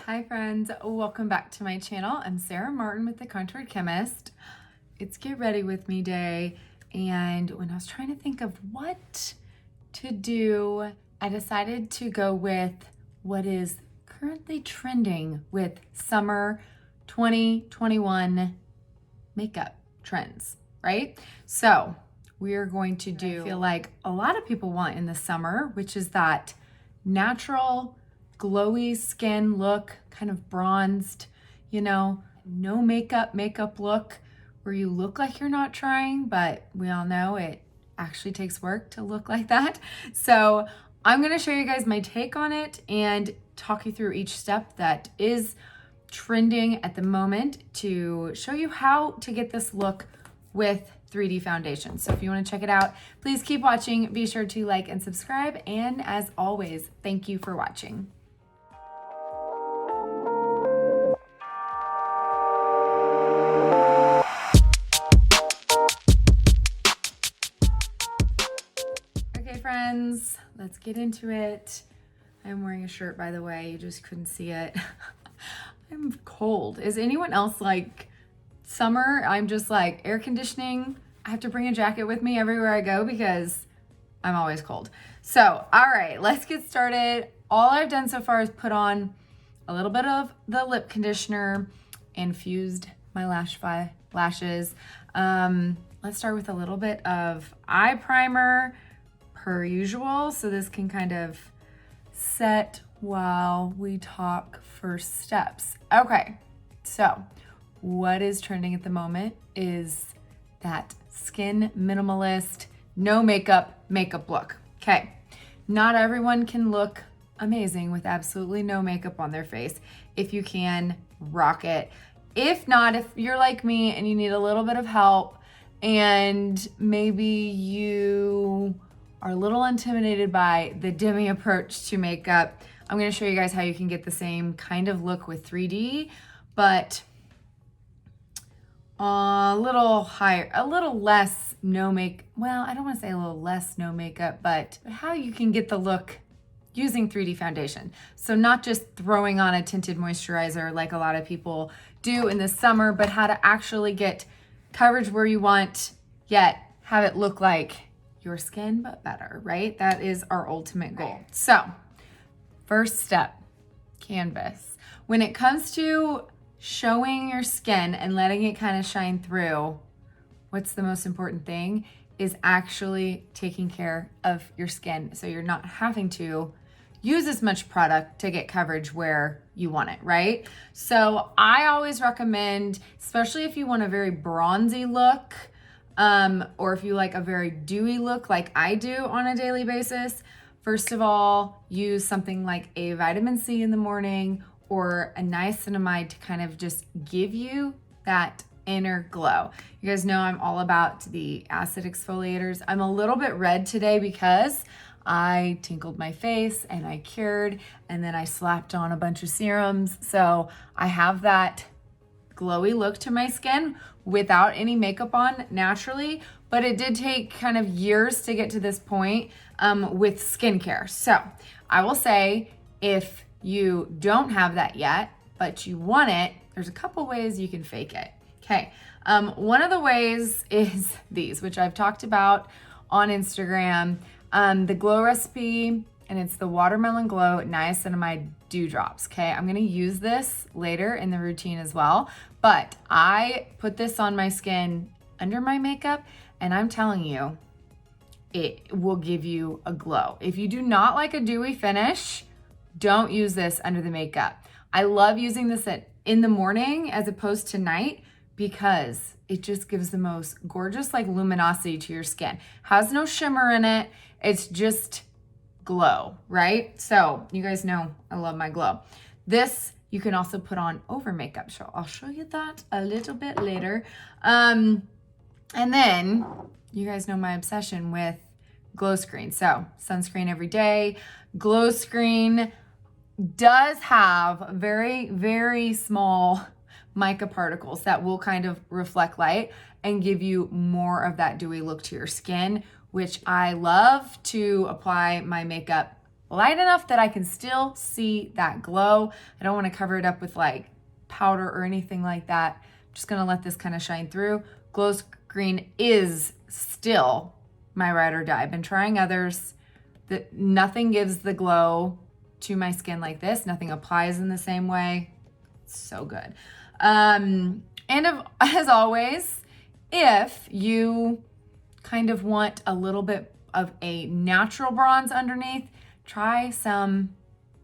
Hi friends, welcome back to my channel. I'm Sarah Martin with The Contoured Chemist. It's Get Ready With Me Day, and when I was trying to think of what to do, I decided to go with what is currently trending with summer 2021 makeup trends, right? So we're going to do, I feel like a lot of people want in the summer, which is that natural glowy skin look, kind of bronzed, no makeup look where you look like you're not trying, but we all know it actually takes work to look like that. So I'm going to show you guys my take on it and talk you through each step that is trending at the moment to show you how to get this look with 3D foundation. So if you want to check it out, please keep watching. Be sure to like and subscribe. And as always, thank you for watching. Okay, friends, let's get into it. I'm wearing a shirt, by the way. You just couldn't see it. I'm cold. Is anyone else like summer? I'm just like air conditioning. I have to bring a jacket with me everywhere I go because I'm always cold. So, all right, let's get started. All I've done so far is put on a little bit of the lip conditioner, infused my Lashify lashes. Let's start with a little bit of eye primer per usual. So this can kind of set while we talk first steps. Okay, so what is trending at the moment is that skin minimalist, no makeup look. Okay, not everyone can look amazing with absolutely no makeup on their face. If you can, rock it. If not, if you're like me and you need a little bit of help and maybe you are a little intimidated by the Demi approach to makeup, I'm going to show you guys how you can get the same kind of look with 3D, but a little higher, a little less well, I don't want to say a little less no makeup, but how you can get the look using 3D foundation. So not just throwing on a tinted moisturizer like a lot of people do in the summer, but how to actually get coverage where you want, yet have it look like your skin, but better, right? That is our ultimate goal. So first step, canvas. When it comes to showing your skin and letting it kind of shine through, what's the most important thing is actually taking care of your skin so you're not having to use as much product to get coverage where you want it, right? So I always recommend, especially if you want a very bronzy look, or if you like a very dewy look like I do on a daily basis, first of all, use something like a vitamin C in the morning or a niacinamide to kind of just give you that inner glow. You guys know I'm all about the acid exfoliators. I'm a little bit red today because I tinkled my face and I cured and then I slapped on a bunch of serums. So I have that glowy look to my skin without any makeup on naturally, but it did take kind of years to get to this point with skincare. So I will say if you don't have that yet, but you want it, there's a couple ways you can fake it. Okay, one of the ways is these, which I've talked about on Instagram, the glow recipe, and it's the Watermelon Glow Niacinamide Dew Drops. Okay, I'm gonna use this later in the routine as well, but I put this on my skin under my makeup, and I'm telling you, it will give you a glow. If you do not like a dewy finish, don't use this under the makeup. I love using this in the morning as opposed to night because it just gives the most gorgeous like luminosity to your skin. Has no shimmer in it. It's just glow, right? So you guys know I love my glow. This you can also put on over makeup. So I'll show you that a little bit later. And then you guys know my obsession with glow screen. So sunscreen every day. Glow screen does have very, very small mica particles that will kind of reflect light and give you more of that dewy look to your skin, which I love to apply my makeup light enough that I can still see that glow. I don't want to cover it up with like powder or anything like that. I'm just gonna let this kind of shine through. Glow Screen is still my ride or die. I've been trying others. That nothing gives the glow to my skin like this. Nothing applies in the same way. It's so good. As always, if you kind of want a little bit of a natural bronze underneath, try some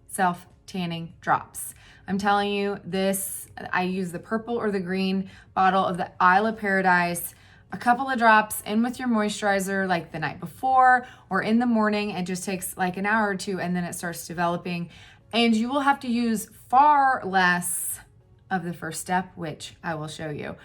self-tanning drops. I'm telling you this, I use the purple or the green bottle of the Isle of Paradise, a couple of drops in with your moisturizer like the night before or in the morning. It just takes like an hour or two and then it starts developing, and you will have to use far less of the first step, which I will show you,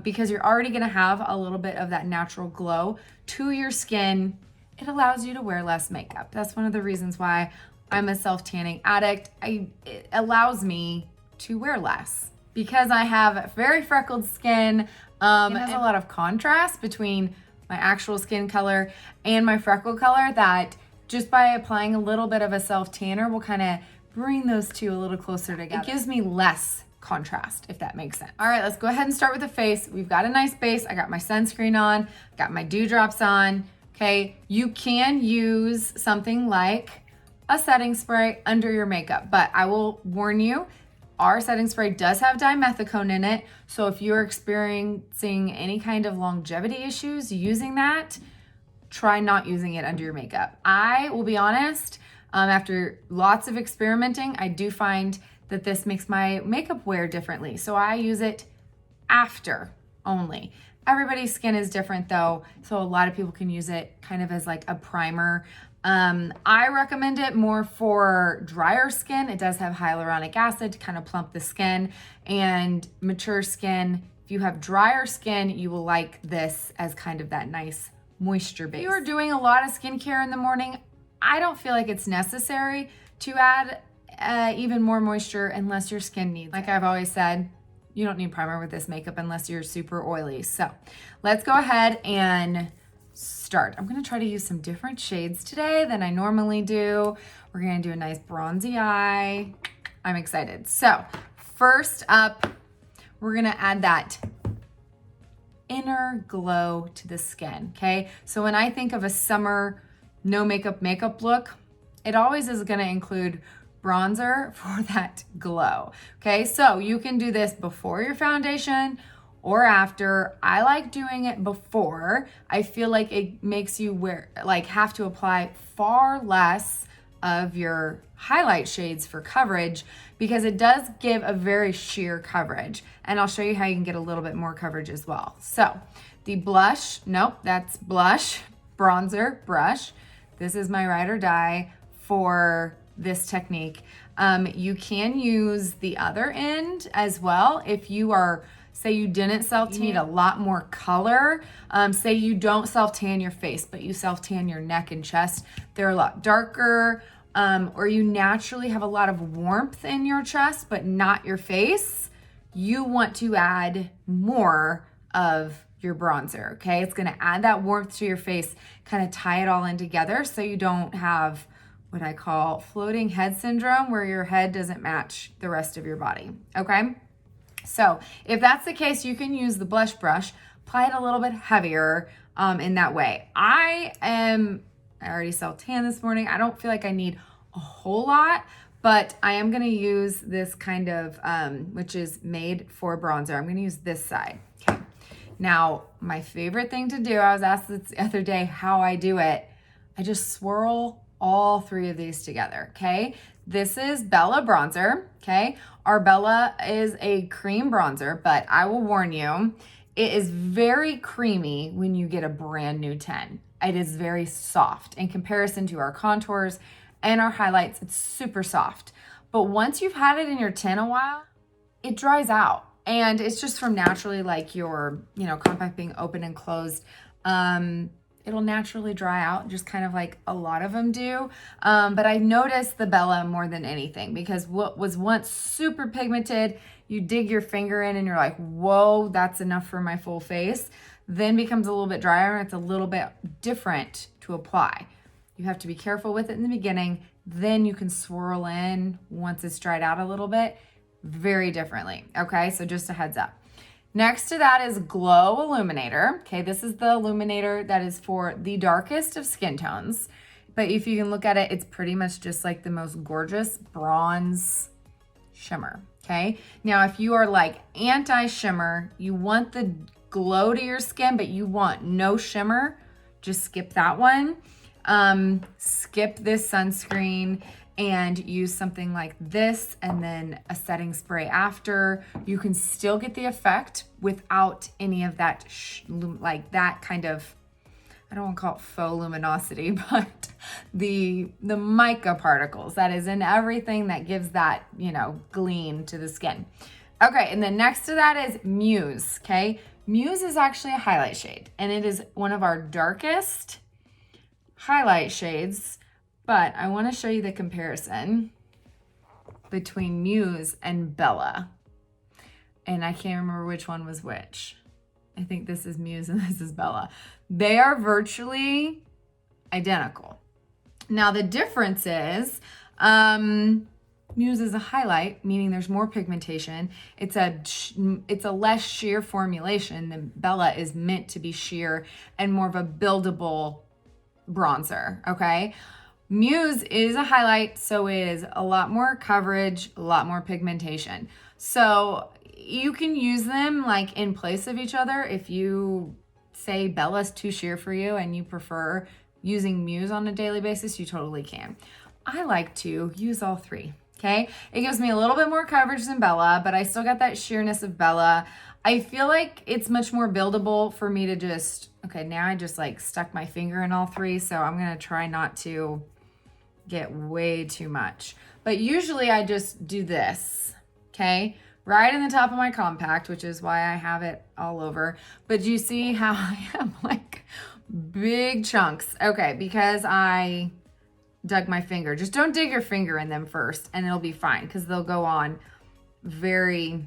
because you're already gonna have a little bit of that natural glow to your skin. It allows you to wear less makeup. That's one of the reasons why I'm a self-tanning addict. It allows me to wear less because I have very freckled skin. It has a lot of contrast between my actual skin color and my freckle color that just by applying a little bit of a self-tanner will kind of bring those two a little closer together. It gives me less contrast, if that makes sense. All right, let's go ahead and start with the face. We've got a nice base. I got my sunscreen on, got my dewdrops on. Okay, you can use something like a setting spray under your makeup, but I will warn you, our setting spray does have dimethicone in it. So if you're experiencing any kind of longevity issues using that, try not using it under your makeup. I will be honest, after lots of experimenting, I do find that this makes my makeup wear differently. So I use it after only. Everybody's skin is different though, so a lot of people can use it kind of as like a primer. I recommend it more for drier skin. It does have hyaluronic acid to kind of plump the skin, and mature skin. If you have drier skin, you will like this as kind of that nice moisture base. If you are doing a lot of skincare in the morning, I don't feel like it's necessary to add even more moisture unless your skin needs it. Like I've always said, you don't need primer with this makeup unless you're super oily. So let's go ahead and start. I'm gonna try to use some different shades today than I normally do. We're gonna do a nice bronzy eye. I'm excited. So first up, we're gonna add that inner glow to the skin, okay? So when I think of a summer no makeup look, it always is gonna include bronzer for that glow, okay? So you can do this before your foundation or after. I like doing it before. I feel like it makes you have to apply far less of your highlight shades for coverage because it does give a very sheer coverage. And I'll show you how you can get a little bit more coverage as well. So the blush, nope, that's blush, bronzer, brush. This is my ride or die for this technique. You can use the other end as well. If you are, say you didn't self-tan, you need a lot more color. Say you don't self-tan your face, but you self-tan your neck and chest. They're a lot darker, or you naturally have a lot of warmth in your chest, but not your face. You want to add more of your bronzer, okay? It's gonna add that warmth to your face, kind of tie it all in together so you don't have what I call floating head syndrome, where your head doesn't match the rest of your body, okay? So if that's the case, you can use the blush brush, apply it a little bit heavier in that way. I already self-tan this morning. I don't feel like I need a whole lot, but I am gonna use this kind of, which is made for bronzer. I'm gonna use this side, okay? Now, my favorite thing to do, I was asked this the other day how I do it. I just swirl all three of these together, okay? This is Bella bronzer, okay? Our Bella is a cream bronzer, but I will warn you, it is very creamy when you get a brand new 10. It is very soft in comparison to our contours and our highlights. It's super soft. But once you've had it in your 10 a while, it dries out. And it's just from naturally like your, compact being open and closed. It'll naturally dry out, just kind of like a lot of them do. But I noticed the Bella more than anything because what was once super pigmented, you dig your finger in and you're like, whoa, that's enough for my full face. Then becomes a little bit drier and it's a little bit different to apply. You have to be careful with it in the beginning. Then you can swirl in once it's dried out a little bit very differently. Okay, so just a heads up. Next to that is Glow Illuminator. Okay, this is the illuminator that is for the darkest of skin tones. But if you can look at it, it's pretty much just like the most gorgeous bronze shimmer. Okay, now if you are like anti-shimmer, you want the glow to your skin, but you want no shimmer, just skip that one. Skip this sunscreen and use something like this and then a setting spray after. You can still get the effect without any of that, like that kind of, I don't want to call it faux luminosity, but the mica particles that is in everything that gives that, you know, gleam to the skin. Okay, and then next to that is Muse, okay? Muse is actually a highlight shade, and it is one of our darkest highlight shades, but I want to show you the comparison between Muse and Bella. And I can't remember which one was which. I think this is Muse and this is Bella. They are virtually identical. Now the difference is, Muse is a highlight, meaning there's more pigmentation. It's a less sheer formulation than Bella is meant to be sheer and more of a buildable bronzer, okay? Muse is a highlight, so it is a lot more coverage, a lot more pigmentation. So you can use them like in place of each other. If you say Bella's too sheer for you and you prefer using Muse on a daily basis, you totally can. I like to use all three, okay? It gives me a little bit more coverage than Bella, but I still got that sheerness of Bella. I feel like it's much more buildable for me to just, okay, now I just like stuck my finger in all three, so I'm gonna try not to get way too much. But usually I just do this, okay? Right in the top of my compact, which is why I have it all over. But you see how I have like big chunks? Okay, because I dug my finger. Just don't dig your finger in them first and it'll be fine because they'll go on very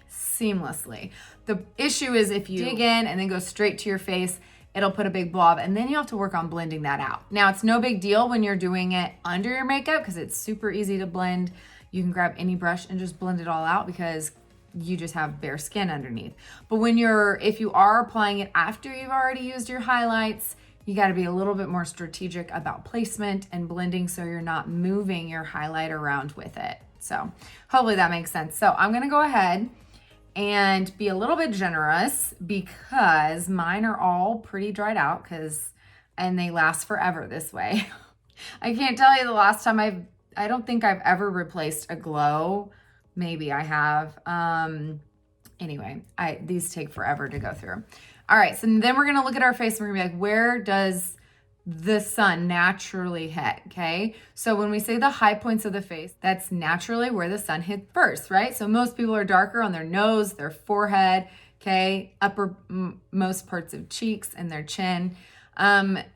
seamlessly. The issue is if you dig in and then go straight to your face, it'll put a big blob and then you have to work on blending that out. Now it's no big deal when you're doing it under your makeup because it's super easy to blend. You can grab any brush and just blend it all out because you just have bare skin underneath. But if you are applying it after you've already used your highlights, you got to be a little bit more strategic about placement and blending so you're not moving your highlight around with it. So hopefully that makes sense. So I'm going to go ahead and be a little bit generous because mine are all pretty dried out and they last forever this way. I can't tell you the last time I don't think I've ever replaced a glow. Maybe I have. Anyway, these take forever to go through. All right, so then we're gonna look at our face and we're gonna be like, where does the sun naturally hit, okay? So when we say the high points of the face, that's naturally where the sun hits first, right? So most people are darker on their nose, their forehead, okay? Uppermost parts of cheeks and their chin,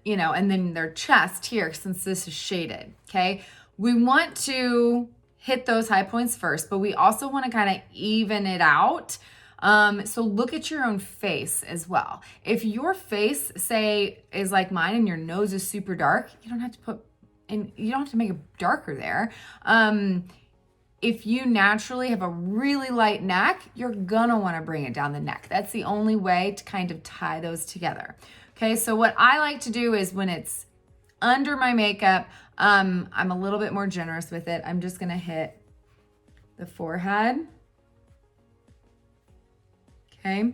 you know, and then their chest here, since this is shaded, okay? We want to hit those high points first, but we also want to kind of even it out. So look at your own face as well. If your face, say, is like mine and your nose is super dark, you don't have to make it darker there. If you naturally have a really light neck, you're gonna want to bring it down the neck. That's the only way to kind of tie those together. Okay, so what I like to do is when it's under my makeup, I'm a little bit more generous with it. I'm just gonna hit the forehead. Okay.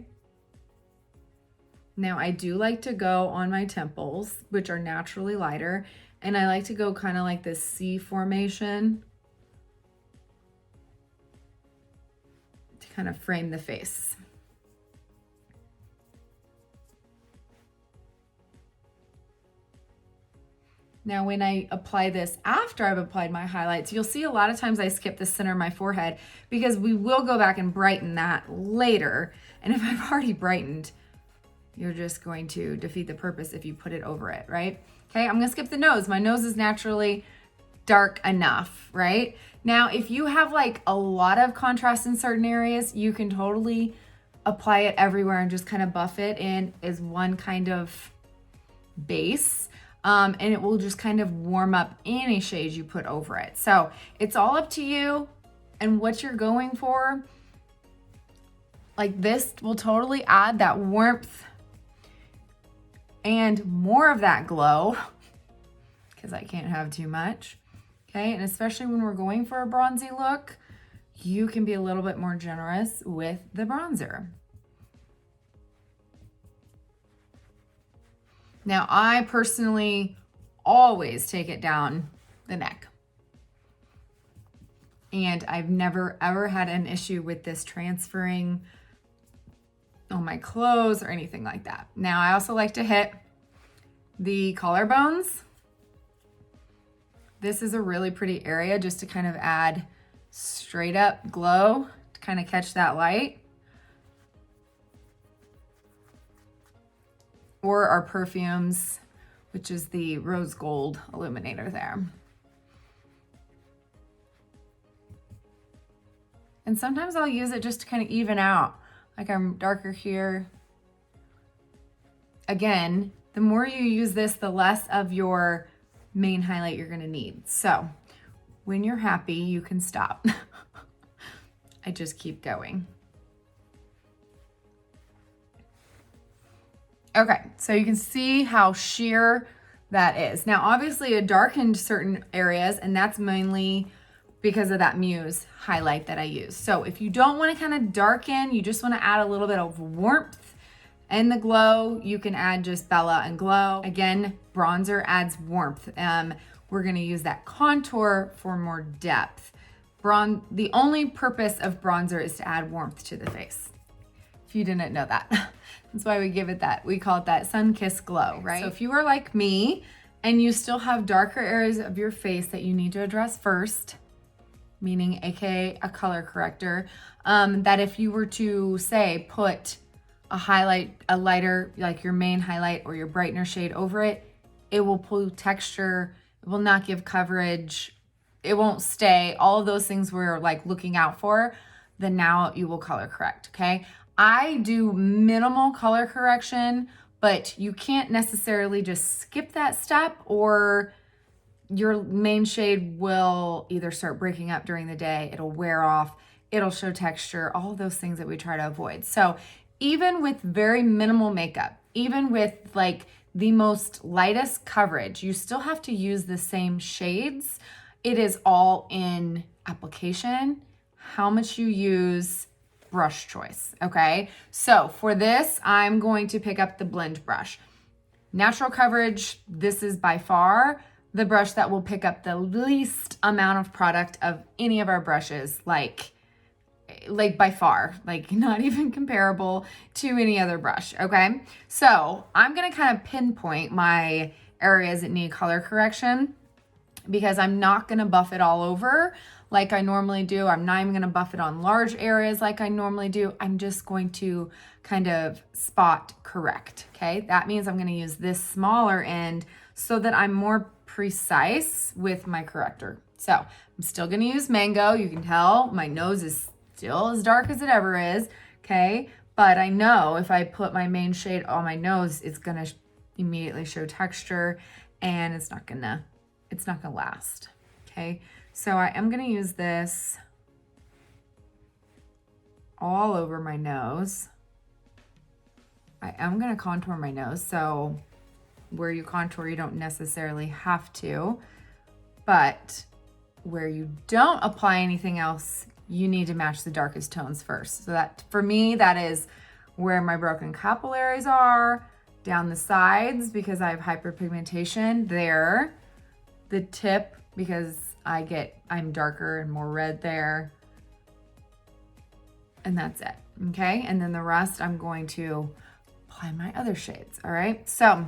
Now I do like to go on my temples, which are naturally lighter, and I like to go kind of like this C formation to kind of frame the face. Now, when I apply this after I've applied my highlights, you'll see a lot of times I skip the center of my forehead because we will go back and brighten that later. And if I've already brightened, you're just going to defeat the purpose if you put it over it, right? Okay, I'm gonna skip the nose. My nose is naturally dark enough, right? Now, if you have like a lot of contrast in certain areas, you can totally apply it everywhere and just kind of buff it in as one kind of base. and it will just kind of warm up any shades you put over it. So it's all up to you and what you're going for. Like this will totally add that warmth and more of that glow, because I can't have too much. Okay, and especially when we're going for a bronzy look, you can be a little bit more generous with the bronzer. Now, I personally always take it down the neck. And I've never ever had an issue with this transferring on my clothes or anything like that. Now, I also like to hit the collarbones. This is a really pretty area just to kind of add straight up glow to kind of catch that light. Or our perfumes, which is the rose gold illuminator there. And sometimes I'll use it just to kind of even out. Like I'm darker here. Again, the more you use this, the less of your main highlight you're gonna need. So when you're happy, you can stop. I just keep going. Okay, so you can see how sheer that is. Now, obviously it darkened certain areas, and that's mainly because of that Muse highlight that I use. So if you don't want to kind of darken, you just want to add a little bit of warmth and the glow, you can add just Bella and Glow. Again, bronzer adds warmth. We're going to use that contour for more depth. The only purpose of bronzer is to add warmth to the face. If you didn't know that. That's why we give it that. We call it that sun-kissed glow, right? So if you are like me and you still have darker areas of your face that you need to address first, meaning aka a color corrector, that if you were to say put a lighter, like your main highlight or your brightener shade over it, it will pull texture, it will not give coverage, it won't stay, all of those things we're like looking out for, then now you will color correct, okay? I do minimal color correction, but you can't necessarily just skip that step, or your main shade will either start breaking up during the day, it'll wear off, it'll show texture, all of those things that we try to avoid. So even with very minimal makeup, even with like the most lightest coverage, you still have to use the same shades. It is all in application, how much you use, brush choice, okay? So for this, I'm going to pick up the blend brush. Natural coverage, this is by far the brush that will pick up the least amount of product of any of our brushes, like by far, like not even comparable to any other brush, okay? So I'm gonna kind of pinpoint my areas that need color correction, because I'm not gonna buff it all over like I normally do. I'm not even gonna buff it on large areas like I normally do. I'm just going to kind of spot correct, okay? That means I'm gonna use this smaller end so that I'm more precise with my corrector. So I'm still gonna use Mango. You can tell my nose is still as dark as it ever is, okay? But I know if I put my main shade on my nose, it's gonna immediately show texture, and it's not gonna last, okay? So I am gonna use this all over my nose. I am gonna contour my nose, so where you contour, you don't necessarily have to, but where you don't apply anything else, you need to match the darkest tones first. So that, for me, that is where my broken capillaries are, down the sides because I have hyperpigmentation there, the tip because I'm darker and more red there, and that's it, okay? And then the rest, I'm going to apply my other shades, all right? So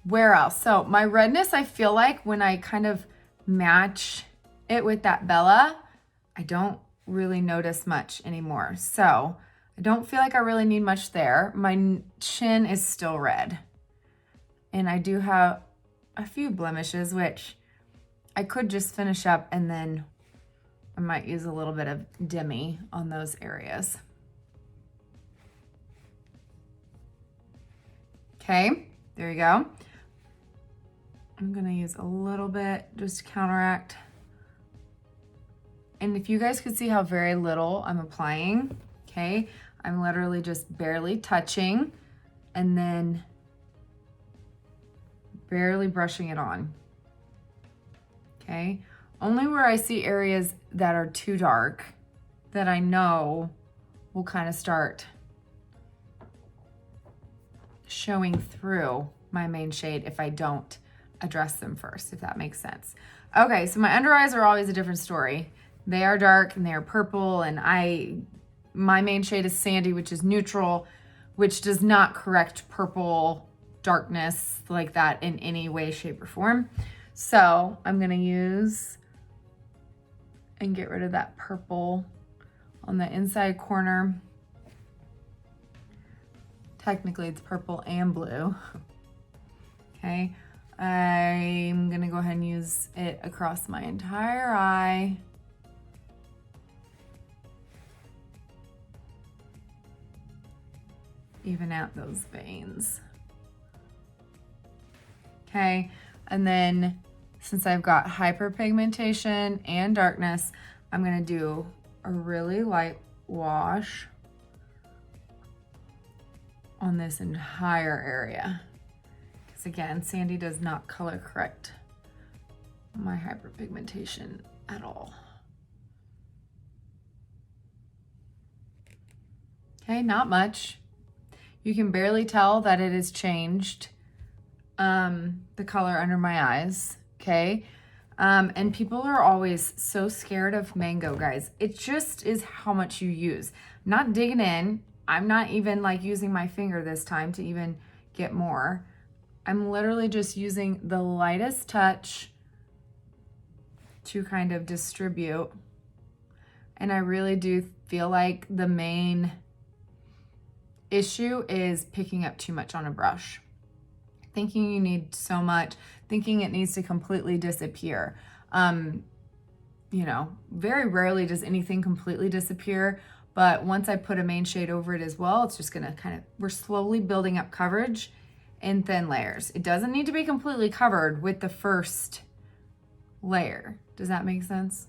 where else? So my redness, I feel like when I kind of match it with that Bella, I don't really notice much anymore. So I don't feel like I really need much there. My chin is still red, and I do have a few blemishes, which I could just finish up, and then I might use a little bit of Demi on those areas. Okay, there you go. I'm gonna use a little bit just to counteract. And if you guys could see how very little I'm applying, okay? I'm literally just barely touching and then barely brushing it on, okay? Only where I see areas that are too dark that I know will kind of start showing through my main shade if I don't address them first, if that makes sense. Okay, so my under eyes are always a different story. They are dark and they are purple, and my main shade is Sandy, which is neutral, which does not correct purple darkness like that in any way, shape, or form. So I'm gonna use and get rid of that purple on the inside corner. Technically it's purple and blue. Okay, I'm gonna go ahead and use it across my entire eye. Even out those veins. Okay, and then since I've got hyperpigmentation and darkness, I'm gonna do a really light wash on this entire area. Because again, Sandy does not color correct my hyperpigmentation at all. Okay, not much. You can barely tell that it has changed the color under my eyes, okay? And people are always so scared of mango, guys. It just is how much you use. I'm not digging in. I'm not even like using my finger this time to even get more. I'm literally just using the lightest touch to kind of distribute. And I really do feel like the main issue is picking up too much on a brush. Thinking you need so much, thinking it needs to completely disappear. You know, very rarely does anything completely disappear, but once I put a main shade over it as well, it's just gonna kind of, we're slowly building up coverage in thin layers. It doesn't need to be completely covered with the first layer. Does that make sense?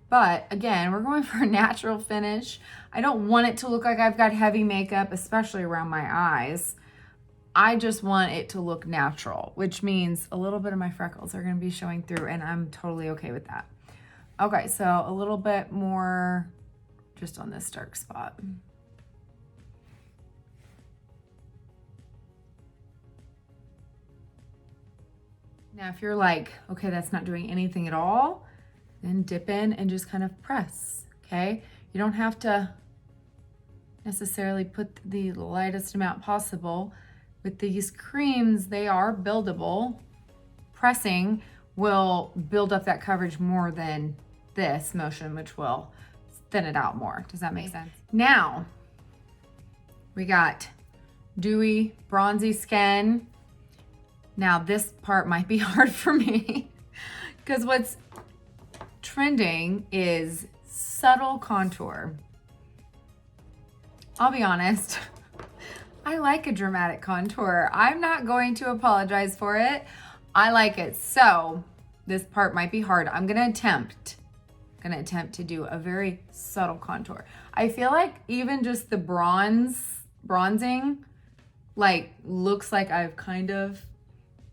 But again, we're going for a natural finish. I don't want it to look like I've got heavy makeup, especially around my eyes. I just want it to look natural, which means a little bit of my freckles are gonna be showing through, and I'm totally okay with that. Okay, so a little bit more just on this dark spot. Now, if you're like, okay, that's not doing anything at all, then dip in and just kind of press, okay? You don't have to necessarily put the lightest amount possible. With these creams, they are buildable. Pressing will build up that coverage more than this motion, which will thin it out more. Does that make sense? Now, we got dewy, bronzy skin. Now, this part might be hard for me because what's trending is subtle contour. I'll be honest. I like a dramatic contour. I'm not going to apologize for it. I like it. So this part might be hard. I'm gonna attempt to do a very subtle contour. I feel like even just the bronzing, like looks like I've kind of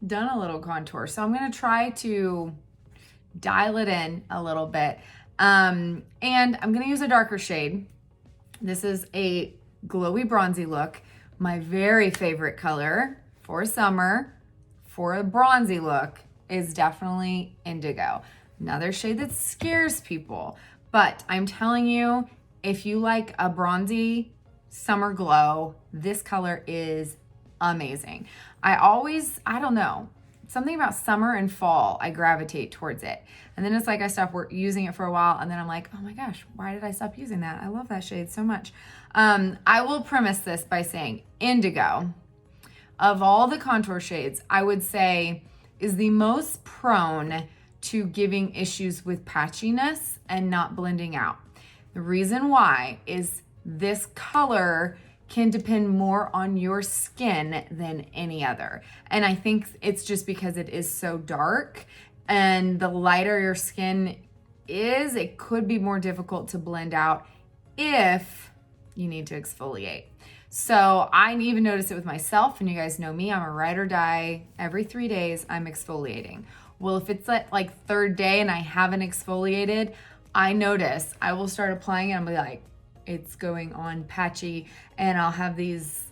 done a little contour. So I'm gonna try to dial it in a little bit. And I'm gonna use a darker shade. This is a glowy bronzy look. My very favorite color for summer, for a bronzy look, is definitely indigo. Another shade that scares people, but I'm telling you, if you like a bronzy summer glow, this color is amazing. I don't know, something about summer and fall, I gravitate towards it. And then it's like I stop using it for a while, and then I'm like, oh my gosh, why did I stop using that? I love that shade so much. I will premise this by saying indigo, of all the contour shades, I would say is the most prone to giving issues with patchiness and not blending out. The reason why is this color can depend more on your skin than any other. And I think it's just because it is so dark, and the lighter your skin is, it could be more difficult to blend out if you need to exfoliate. So I even noticed it with myself, and you guys know me, I'm a ride or die. Every 3 days I'm exfoliating. Well, if it's at like third day and I haven't exfoliated, I notice I will start applying it and I'll be like, it's going on patchy, and I'll have these,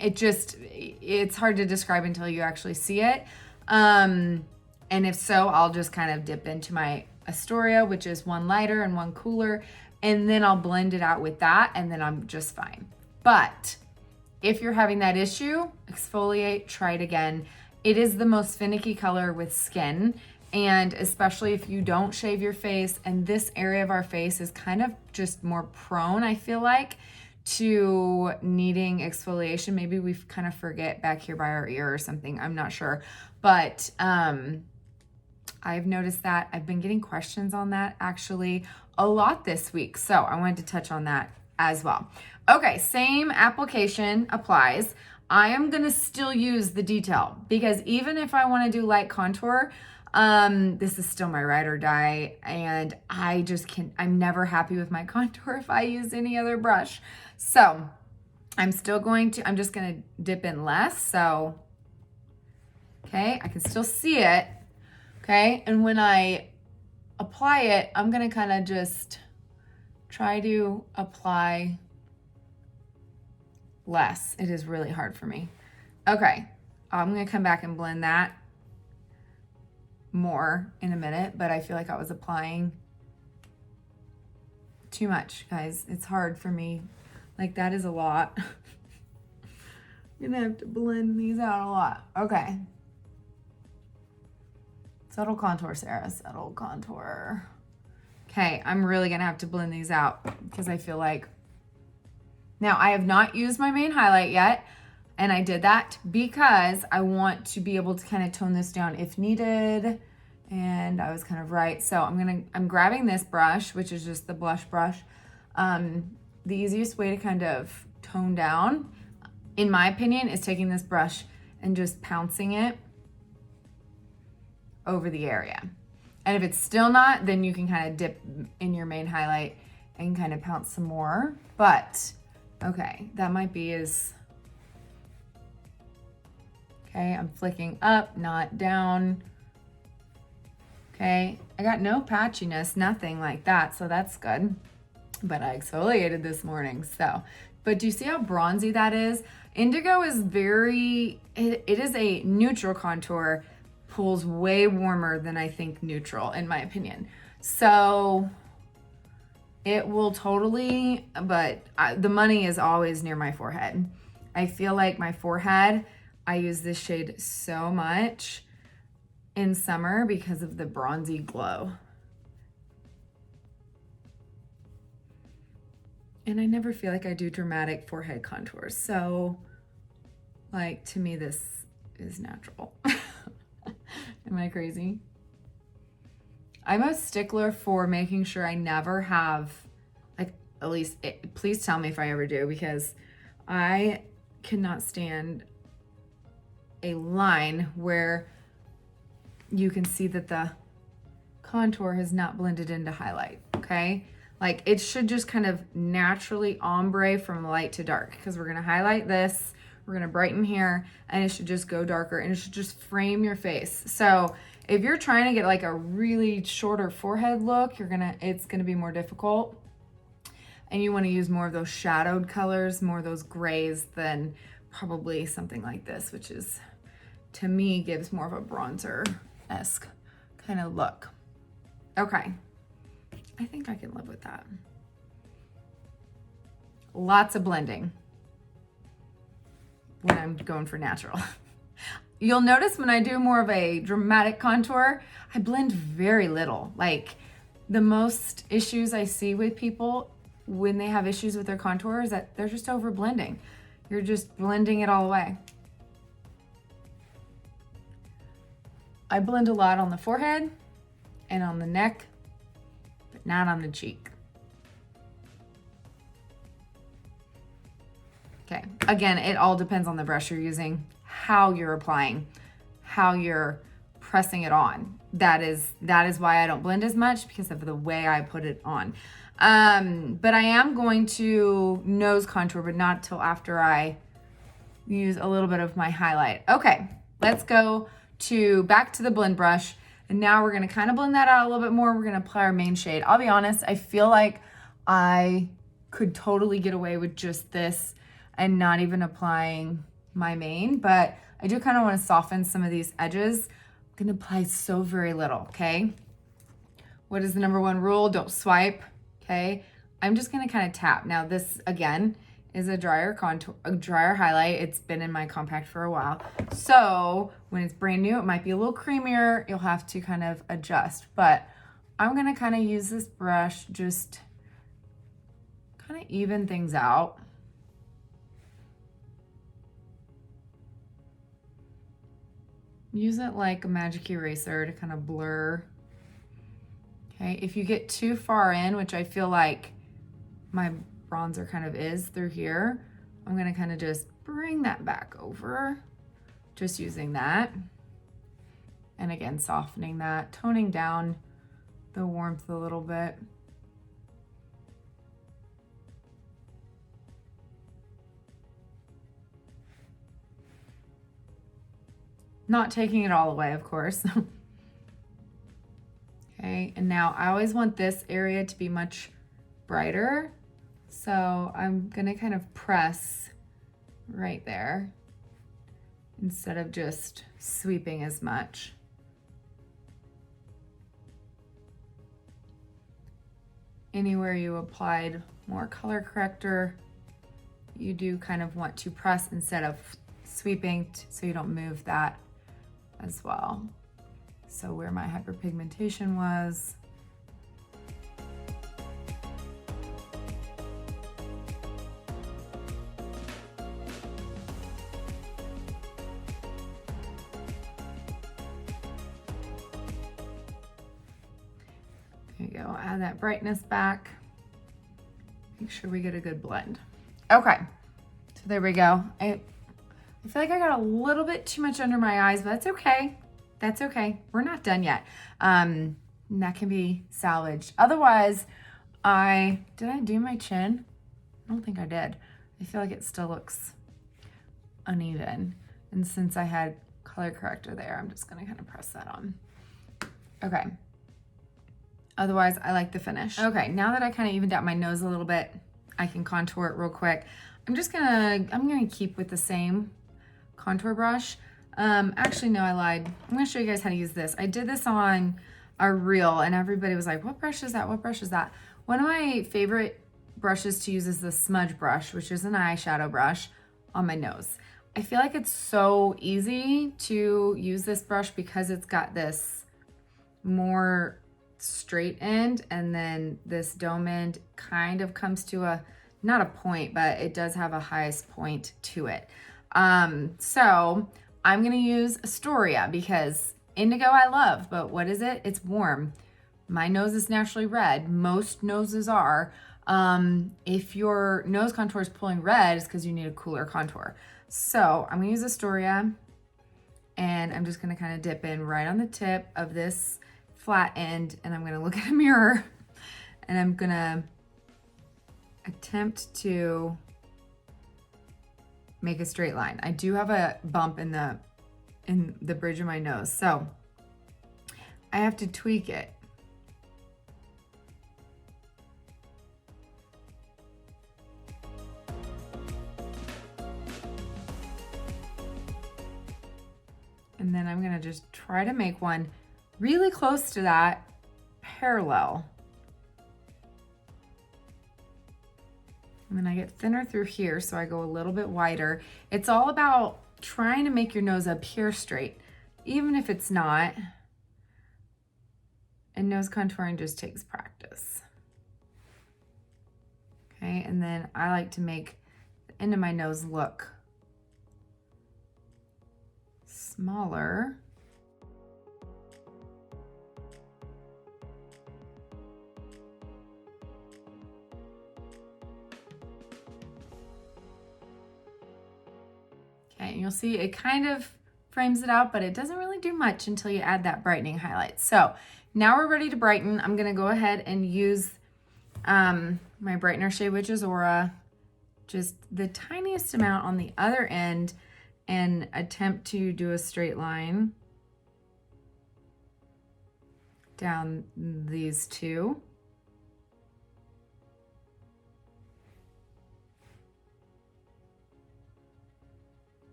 it's hard to describe until you actually see it. And if so, I'll just kind of dip into my Astoria, which is one lighter and one cooler, and then I'll blend it out with that, and then I'm just fine. But if you're having that issue, exfoliate, try it again. It is the most finicky color with skin, and especially if you don't shave your face, and this area of our face is kind of just more prone, I feel like, to needing exfoliation. Maybe we kind of forget back here by our ear or something, I'm not sure. But I've noticed that. I've been getting questions on that actually a lot this week, so I wanted to touch on that as well. Okay, same application applies. I am gonna still use the detail, because even if I wanna do light contour, this is still my ride or die, and I'm never happy with my contour if I use any other brush. So I'm just gonna dip in less, so, okay, I can still see it, okay? And when I apply it, I'm gonna kind of just try to apply less. It is really hard for me. Okay, I'm gonna come back and blend that more in a minute, but I feel like I was applying too much, guys. It's hard for me. Like, that is a lot. I'm gonna have to blend these out a lot. Okay. Subtle contour, Sarah, subtle contour. Okay, I'm really gonna have to blend these out because I feel like, now I have not used my main highlight yet, and I did that because I want to be able to kind of tone this down if needed, and I was kind of right. So I'm grabbing this brush, which is just the blush brush. The easiest way to kind of tone down, in my opinion, is taking this brush and just pouncing it over the area. And if it's still not, then you can kind of dip in your main highlight and kind of pounce some more. But, okay, that might be okay, I'm flicking up, not down. Okay, I got no patchiness, nothing like that, so that's good. But I exfoliated this morning, so. But do you see how bronzy that is? Indigo is it is a neutral contour, pulls way warmer than I think neutral, in my opinion. So it will totally, but the money is always near my forehead. I feel like my forehead, I use this shade so much in summer because of the bronzy glow. And I never feel like I do dramatic forehead contours. So, like, to me, this is natural. Am I crazy? I'm a stickler for making sure I never have, like, at least, please tell me if I ever do, because I cannot stand a line where you can see that the contour has not blended into highlight, okay? Like, it should just kind of naturally ombre from light to dark, because we're gonna highlight this, we're gonna brighten here, and it should just go darker, and it should just frame your face. So if you're trying to get like a really shorter forehead look, it's gonna be more difficult. And you wanna use more of those shadowed colors, more of those grays, than probably something like this, which is, to me, gives more of a bronzer-esque kind of look. Okay. I think I can live with that. Lots of blending when I'm going for natural. You'll notice when I do more of a dramatic contour, I blend very little. Like, the most issues I see with people when they have issues with their contour is that they're just over blending. You're just blending it all away. I blend a lot on the forehead and on the neck, not on the cheek. again, it all depends on the brush you're using, how you're applying, how you're pressing it on. That is why I don't blend as much, because of the way I put it on. But I am going to nose contour, but not till after I use a little bit of my highlight. Okay, let's go back to the blend brush. And now we're gonna kind of blend that out a little bit more. We're gonna apply our main shade. I'll be honest, I feel like I could totally get away with just this and not even applying my main, but I do kind of want to soften some of these edges. I'm gonna apply so very little, okay? What is the number one rule? Don't swipe, okay? I'm just gonna kind of tap. Now this, again, is a drier contour, a drier highlight. It's been in my compact for a while. So when it's brand new, it might be a little creamier. You'll have to kind of adjust, but I'm gonna kind of use this brush, just kind of even things out. Use it like a magic eraser to kind of blur. Okay, if you get too far in, which I feel like my bronzer kind of is through here, I'm gonna kind of just bring that back over, just using that. And again, softening that, toning down the warmth a little bit. Not taking it all away, of course. Okay, and now I always want this area to be much brighter. So I'm gonna kind of press right there instead of just sweeping as much. Anywhere you applied more color corrector, you do kind of want to press instead of sweeping, so you don't move that as well. So where my hyperpigmentation was. There you go, add that brightness back. Make sure we get a good blend. Okay, so there we go. I feel like I got a little bit too much under my eyes, but that's okay. That's okay. We're not done yet. That can be salvaged. Otherwise, did I do my chin? I don't think I did. I feel like it still looks uneven. And since I had color corrector there, I'm just gonna kind of press that on. Okay. Otherwise, I like the finish. Okay, now that I kind of evened out my nose a little bit, I can contour it real quick. I'm gonna keep with the same contour brush. Actually, no, I lied. I'm gonna show you guys how to use this. I did this on a reel and everybody was like, what brush is that? What brush is that? One of my favorite brushes to use is the smudge brush, which is an eyeshadow brush on my nose. I feel like it's so easy to use this brush because it's got this more straight end, and then this dome end kind of comes to not a point, but it does have a highest point to it. So I'm gonna use Astoria because indigo I love, but what is it? It's warm. My nose is naturally red. Most noses are. If your nose contour is pulling red, it's because you need a cooler contour. So I'm gonna use Astoria, and I'm just gonna kind of dip in right on the tip of this flat end, and I'm gonna look at a mirror, and I'm gonna attempt to make a straight line. I do have a bump in the bridge of my nose, so I have to tweak it. And then I'm gonna just try to make one really close to that parallel. And then I get thinner through here, so I go a little bit wider. It's all about trying to make your nose appear straight, even if it's not. And nose contouring just takes practice. Okay, and then I like to make the end of my nose look smaller. And you'll see it kind of frames it out, but it doesn't really do much until you add that brightening highlight. So now we're ready to brighten. I'm gonna go ahead and use my brightener shade, which is Aura, just the tiniest amount on the other end, and attempt to do a straight line down these two.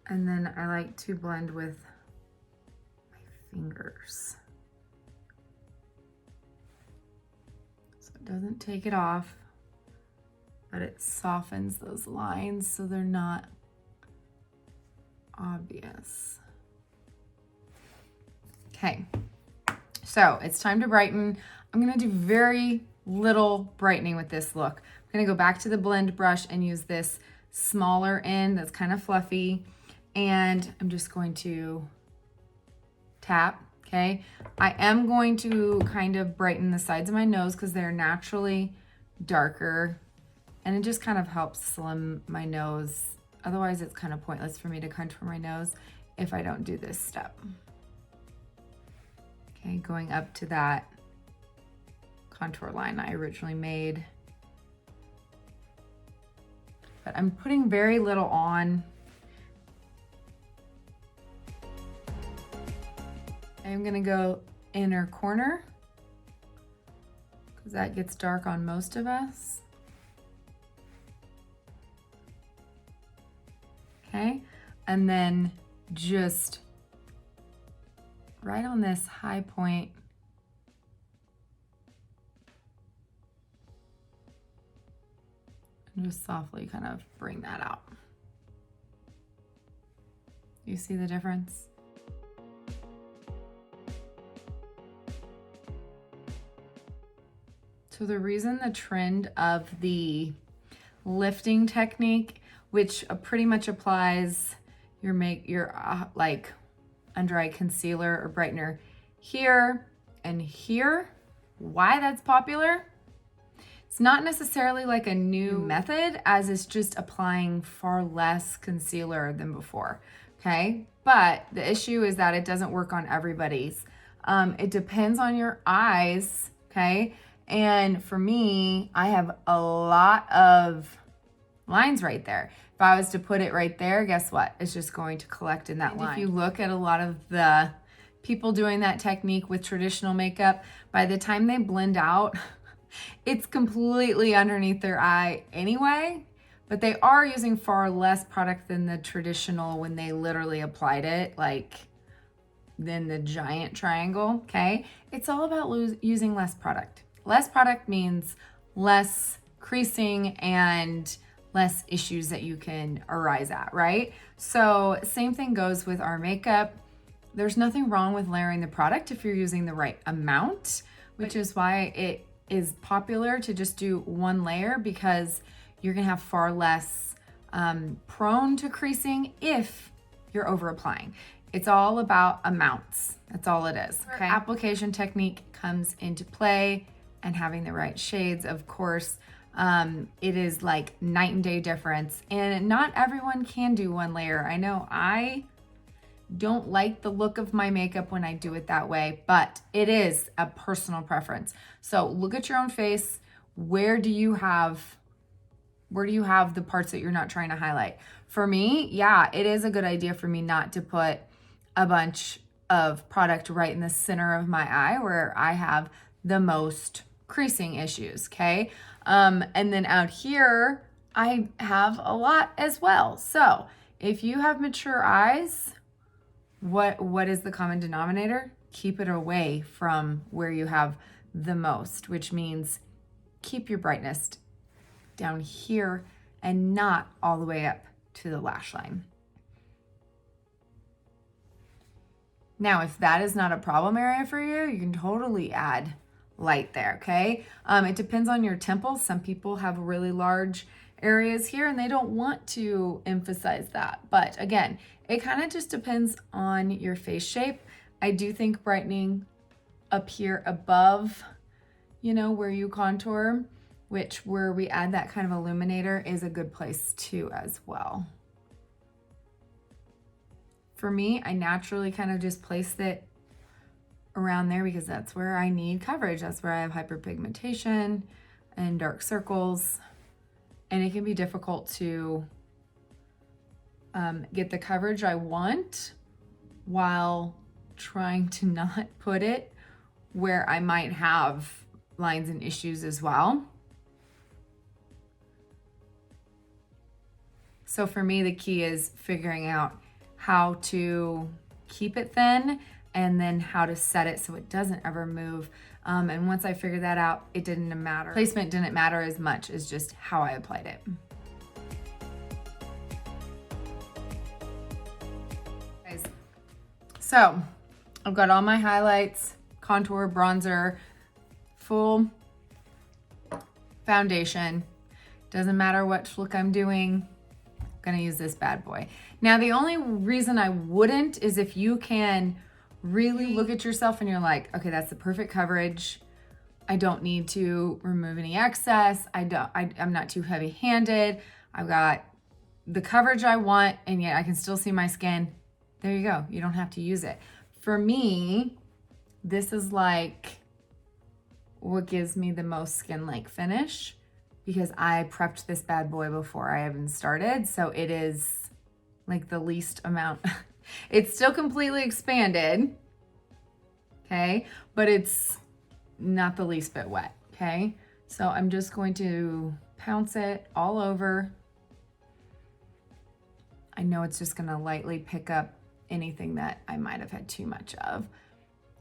And then I like to blend with my fingers, so it doesn't take it off, but it softens those lines so they're not obvious. Okay, so it's time to brighten. I'm gonna do very little brightening with this look. I'm gonna go back to the blend brush and use this smaller end that's kind of fluffy. And I'm just going to tap, okay? I am going to kind of brighten the sides of my nose because they're naturally darker, and it just kind of helps slim my nose. Otherwise, it's kind of pointless for me to contour my nose if I don't do this step. Okay, going up to that contour line I originally made. But I'm putting very little on. I'm gonna go inner corner because that gets dark on most of us. Okay, and then just right on this high point, and just softly kind of bring that out. You see the difference? So the reason the trend of the lifting technique, which pretty much applies your like under eye concealer or brightener here and here, why that's popular? It's not necessarily like a new method, as it's just applying far less concealer than before, okay? But the issue is that it doesn't work on everybody's. It depends on your eyes, okay? And for me, I have a lot of lines right there. If I was to put it right there, guess what? It's just going to collect in that line. If you look at a lot of the people doing that technique with traditional makeup, by the time they blend out, it's completely underneath their eye anyway, but they are using far less product than the traditional when they literally applied it, like than the giant triangle, okay? It's all about using less product. Less product means less creasing and less issues that you can arise at, right? So same thing goes with our makeup. There's nothing wrong with layering the product if you're using the right amount, which is why it is popular to just do one layer, because you're gonna have far less prone to creasing if you're over applying. It's all about amounts. That's all it is, okay? Application technique comes into play, and having the right shades, of course. It is like night and day difference, and not everyone can do one layer. I know I don't like the look of my makeup when I do it that way, but it is a personal preference. So look at your own face. Where do you have the parts that you're not trying to highlight? For me, yeah, it is a good idea for me not to put a bunch of product right in the center of my eye where I have the most creasing issues, okay? And then out here, I have a lot as well. So if you have mature eyes, what is the common denominator? Keep it away from where you have the most, which means keep your brightness down here and not all the way up to the lash line. Now, if that is not a problem area for you, you can totally add light there, okay? It depends on your temples. Some people have really large areas here and they don't want to emphasize that. But again, it kind of just depends on your face shape. I do think brightening up here above, you know, where you contour which where we add that kind of illuminator is a good place too as well. For me, I naturally kind of just place it around there because that's where I need coverage. That's where I have hyperpigmentation and dark circles. And it can be difficult to get the coverage I want while trying to not put it where I might have lines and issues as well. So for me, the key is figuring out how to keep it thin and then how to set it so it doesn't ever move. And once I figured that out, it didn't matter. Placement didn't matter as much as just how I applied it. Guys, so I've got all my highlights, contour, bronzer, full foundation. Doesn't matter what look I'm doing. I'm gonna use this bad boy. Now, the only reason I wouldn't is if you can really look at yourself and you're like, okay, that's the perfect coverage. I don't need to remove any excess. I'm not too heavy-handed. I've got the coverage I want, and yet I can still see my skin. There you go. You don't have to use it. For me, this is like what gives me the most skin-like finish because I prepped this bad boy before I even started. So it is like the least amount. It's still completely expanded, okay? But it's not the least bit wet, okay? So I'm just going to pounce it all over. I know it's just gonna lightly pick up anything that I might have had too much of.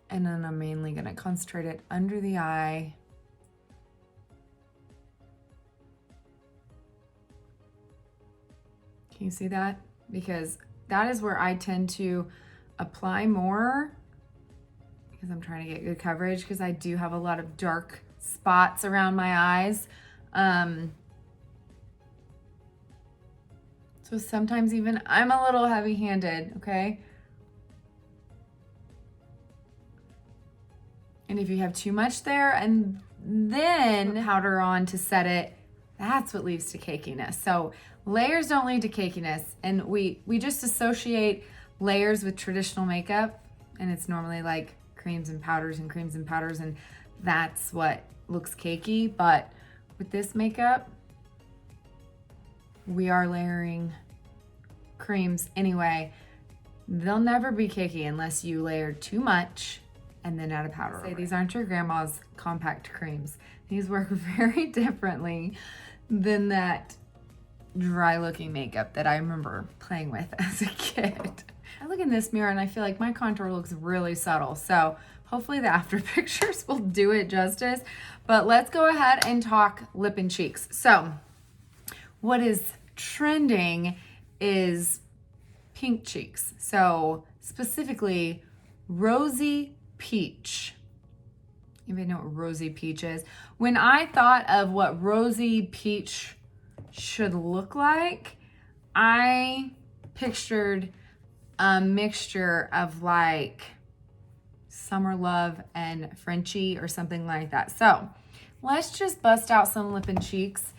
And then I'm mainly gonna concentrate it under the eye. Can you see that? Because that is where I tend to apply more because I'm trying to get good coverage because I do have a lot of dark spots around my eyes. So sometimes even I'm a little heavy-handed, okay? And if you have too much there and then powder on to set it, that's what leads to cakiness. So layers don't lead to cakiness. And we just associate layers with traditional makeup, and it's normally like creams and powders and creams and powders, and that's what looks cakey. But with this makeup, we are layering creams anyway. They'll never be cakey unless you layer too much and then add a powder. Say these aren't your grandma's compact creams. These work very differently than that dry looking makeup that I remember playing with as a kid. I look in this mirror and I feel like my contour looks really subtle. So hopefully the after pictures will do it justice. But let's go ahead and talk lip and cheeks. So what is trending is pink cheeks. So specifically rosy peach. Anybody know what rosy peach is? When I thought of what rosy peach should look like, I pictured a mixture of like Summer Love and Frenchie or something like that. So let's just bust out some lip and cheeks,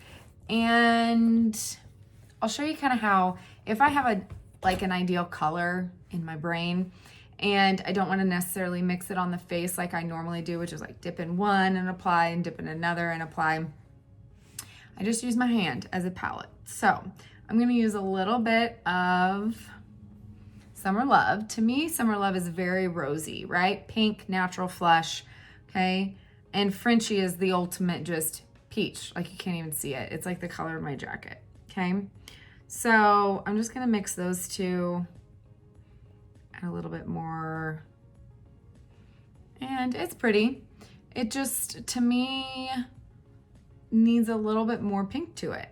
and I'll show you kind of how, if I have an ideal color in my brain and I don't want to necessarily mix it on the face like I normally do, which is like dip in one and apply and dip in another and apply, I just use my hand as a palette. So I'm going to use a little bit of Summer Love. To me, Summer Love is very rosy, right? Pink, natural flush, okay? And Frenchie is the ultimate just peach. Like you can't even see it. It's like the color of my jacket, okay? So I'm just going to mix those two, add a little bit more, and it's pretty. It just, to me, needs a little bit more pink to it.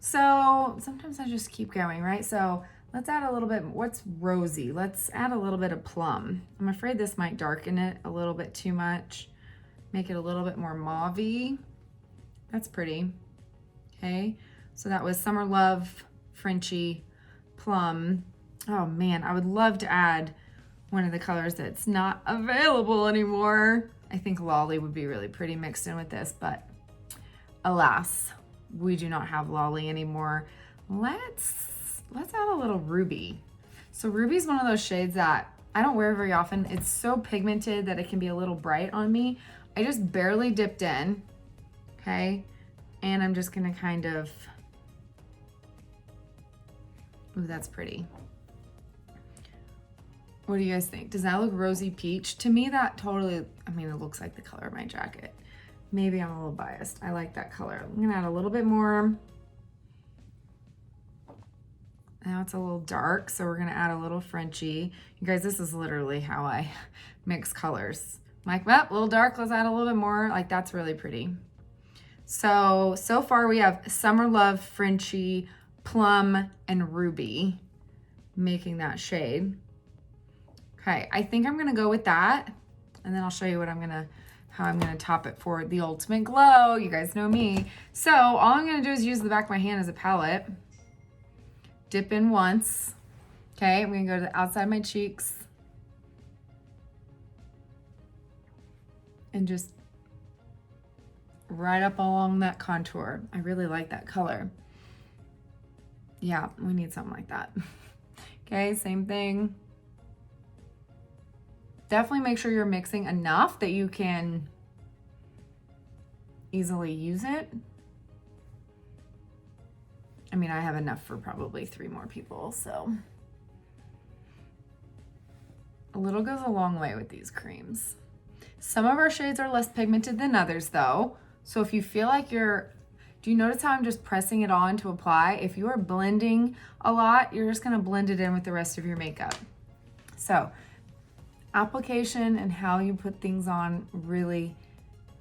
So sometimes I just keep going, right? So let's add a little bit, what's rosy? Let's add a little bit of plum. I'm afraid this might darken it a little bit too much, make it a little bit more mauve-y. That's pretty, okay? So that was Summer Love, Frenchie, plum. Oh man, I would love to add one of the colors that's not available anymore. I think Lolly would be really pretty mixed in with this, but alas, we do not have Lolly anymore. Let's add a little ruby. So ruby is one of those shades that I don't wear very often. It's so pigmented that it can be a little bright on me. I just barely dipped in, okay? And I'm just gonna kind of, ooh, that's pretty. What do you guys think? Does that look rosy peach? To me, that totally, I mean, it looks like the color of my jacket. Maybe I'm a little biased. I like that color. I'm gonna add a little bit more. Now it's a little dark, so we're gonna add a little Frenchy. You guys, this is literally how I mix colors. I'm like, well, a little dark, let's add a little bit more. Like, that's really pretty. So far we have Summer Love, Frenchy, Plum, and Ruby making that shade. Okay, I think I'm gonna go with that, and then I'll show you how I'm gonna top it for the ultimate glow. You guys know me. So all I'm gonna do is use the back of my hand as a palette. Dip in once. Okay, I'm gonna go to the outside of my cheeks. And just right up along that contour. I really like that color. Yeah, we need something like that. Okay, same thing. Definitely make sure you're mixing enough that you can easily use it. I mean, I have enough for probably 3 more people, so. A little goes a long way with these creams. Some of our shades are less pigmented than others though. So if you feel like do you notice how I'm just pressing it on to apply? If you are blending a lot, you're just gonna blend it in with the rest of your makeup. So application and how you put things on really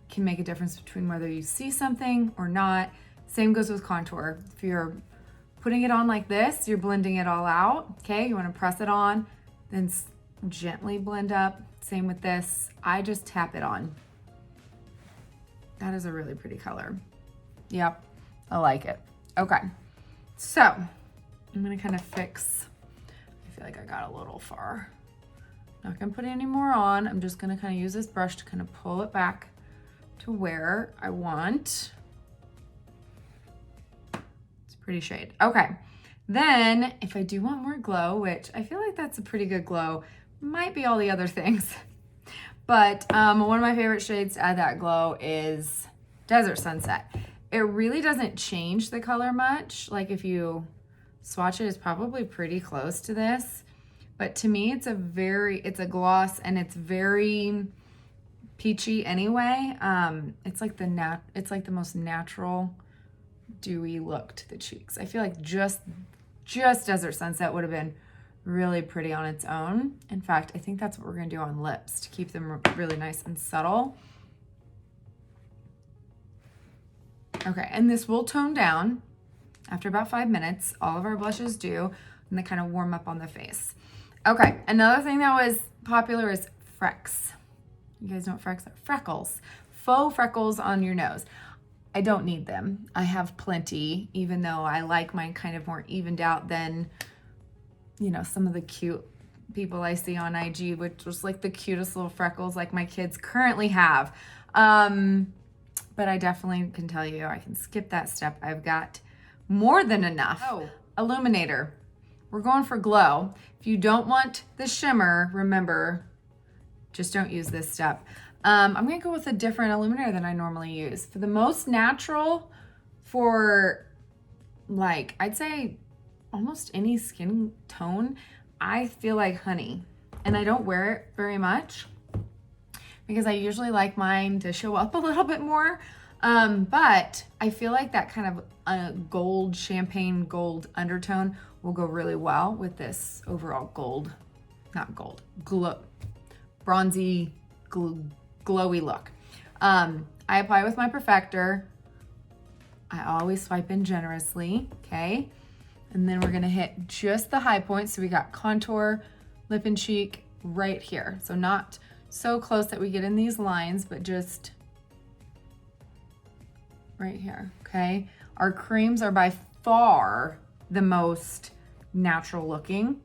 can make a difference between whether you see something or not. Same goes with contour. If you're putting it on like this, you're blending it all out, okay? You wanna press it on, then gently blend up. Same with this. I just tap it on. That is a really pretty color. Yep, I like it. Okay, so I'm gonna kind of fix, I feel like I got a little far. Not gonna put any more on. I'm just gonna kind of use this brush to kind of pull it back to where I want. It's a pretty shade. Okay, then if I do want more glow, which I feel like that's a pretty good glow, might be all the other things. But one of my favorite shades to add that glow is Desert Sunset. It really doesn't change the color much. Like if you swatch it, it's probably pretty close to this. But to me, it's a gloss and it's very peachy anyway. It's like the most natural dewy look to the cheeks. I feel like just Desert Sunset would have been really pretty on its own. In fact, I think that's what we're gonna do on lips to keep them really nice and subtle. Okay, and this will tone down after about 5 minutes. All of our blushes do, and they kind of warm up on the face. Okay, another thing that was popular is frex. You guys know what frex are? Freckles. Faux freckles on your nose. I don't need them. I have plenty, even though I like mine kind of more evened out than, you know, some of the cute people I see on IG, which was like the cutest little freckles like my kids currently have. But I definitely can tell you I can skip that step. I've got more than enough. Oh, illuminator. We're going for glow. If you don't want the shimmer, remember, just don't use this step. I'm gonna go with a different illuminator than I normally use. For the most natural, for like, I'd say almost any skin tone, I feel like honey. And I don't wear it very much because I usually like mine to show up a little bit more. But I feel like that kind of gold, champagne gold undertone will go really well with this overall bronzy, glowy look. I apply with my perfector. I always swipe in generously, okay? And then we're gonna hit just the high points. So we got contour, lip and cheek right here. So not so close that we get in these lines, but just right here, okay? Our creams are by far the most natural looking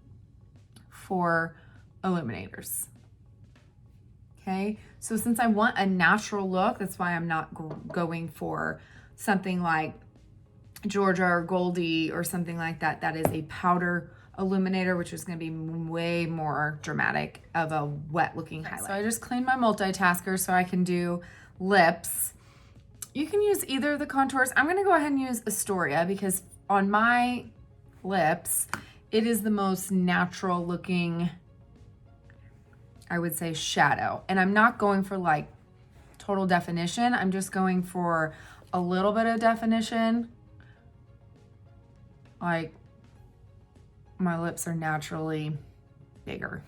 for illuminators, okay? So since I want a natural look, that's why I'm not going for something like Georgia or Goldie or something like that, that is a powder illuminator, which is going to be way more dramatic of a wet looking highlight. So I just cleaned my multitasker so I can do lips. You can use either of the contours. I'm going to go ahead and use Astoria because on my lips, it is the most natural looking, I would say, shadow. And I'm not going for like total definition. I'm just going for a little bit of definition. Like, my lips are naturally bigger.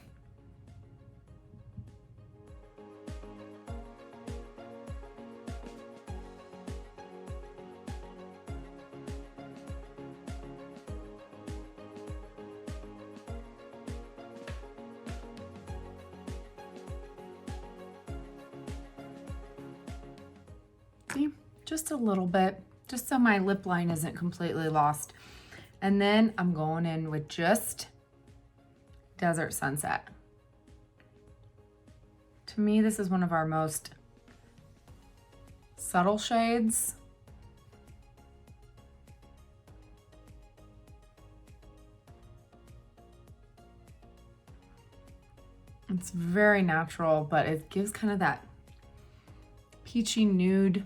See, just a little bit, just so my lip line isn't completely lost. And then I'm going in with just Desert Sunset. To me, this is one of our most subtle shades. It's very natural, but it gives kind of that peachy nude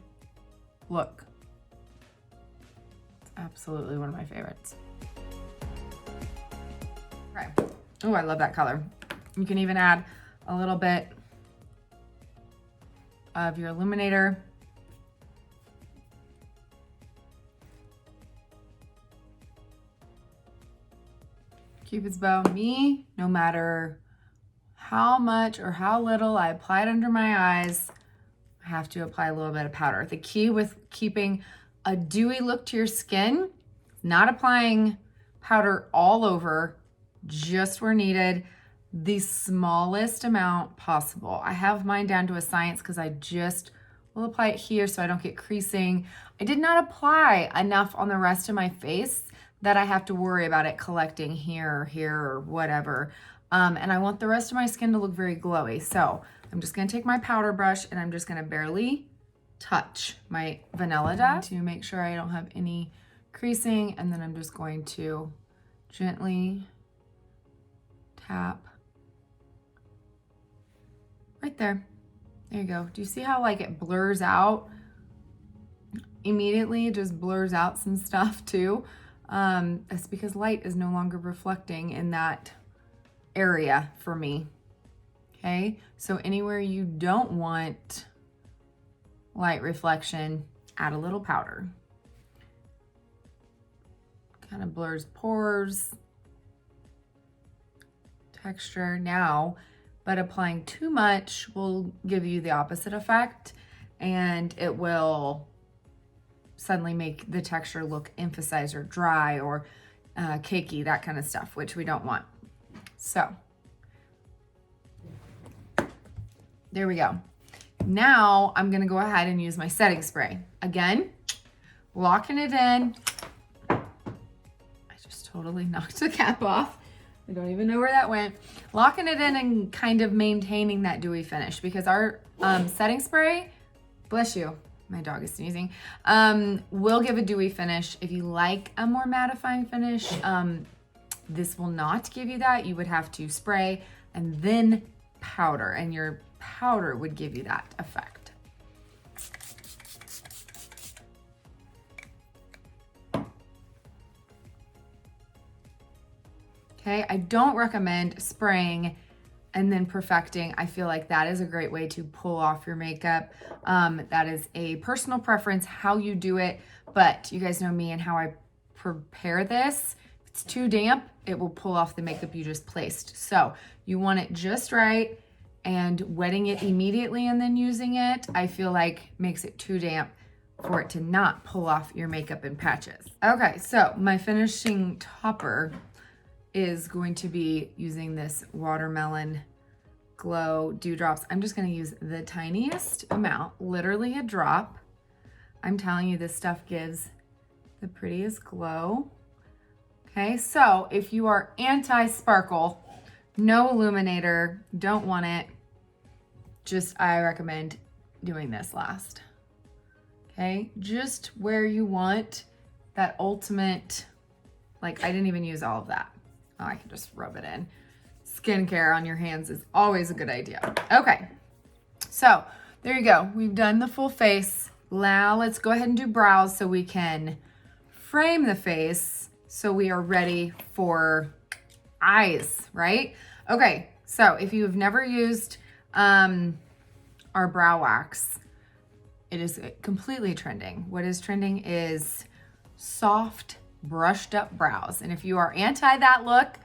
look. It's absolutely one of my favorites. Okay. Oh, I love that color. You can even add a little bit of your illuminator. Cupid's bow. Me, no matter how much or how little I apply it under my eyes, I have to apply a little bit of powder. The key with keeping a dewy look to your skin, not applying powder all over, just where needed, the smallest amount possible. I have mine down to a science because I just will apply it here so I don't get creasing. I did not apply enough on the rest of my face that I have to worry about it collecting here or here or whatever. And I want the rest of my skin to look very glowy. So I'm just gonna take my powder brush and I'm just gonna barely touch my vanilla dye to make sure I don't have any creasing. And then I'm just going to gently tap right there. There you go. Do you see how like it blurs out? Immediately it just blurs out some stuff too. That's because light is no longer reflecting in that area for me. Okay, so anywhere you don't want light reflection, add a little powder. Kind of blurs pores, texture now, but applying too much will give you the opposite effect and it will suddenly make the texture look emphasized or dry or cakey, that kind of stuff, which we don't want. So there we go. Now I'm gonna go ahead and use my setting spray. Again, locking it in. I just totally knocked the cap off. I don't even know where that went. Locking it in and kind of maintaining that dewy finish because our setting spray, bless you, my dog is sneezing, will give a dewy finish. If you like a more mattifying finish, this will not give you that. You would have to spray and then powder, and your powder would give you that effect. Okay, I don't recommend spraying and then perfecting. I feel like that is a great way to pull off your makeup. That is a personal preference, how you do it, but you guys know me and how I prepare this. If it's too damp, it will pull off the makeup you just placed. So you want it just right, and wetting it immediately and then using it, I feel like makes it too damp for it to not pull off your makeup in patches. Okay, so my finishing topper is going to be using this Watermelon Glow Dewdrops. I'm just gonna use the tiniest amount, literally a drop. I'm telling you, this stuff gives the prettiest glow. Okay, so if you are anti-sparkle, no illuminator, don't want it, just I recommend doing this last. okay? Just where you want that ultimate, like I didn't even use all of that. Oh, I can just rub it in. Skincare on your hands is always a good idea. Okay, so there you go. We've done the full face. Now let's go ahead and do brows so we can frame the face so we are ready for eyes, right? Okay, so if you've never used our brow wax, it is completely trending. What is trending is soft, brushed up brows. And if you are anti that look,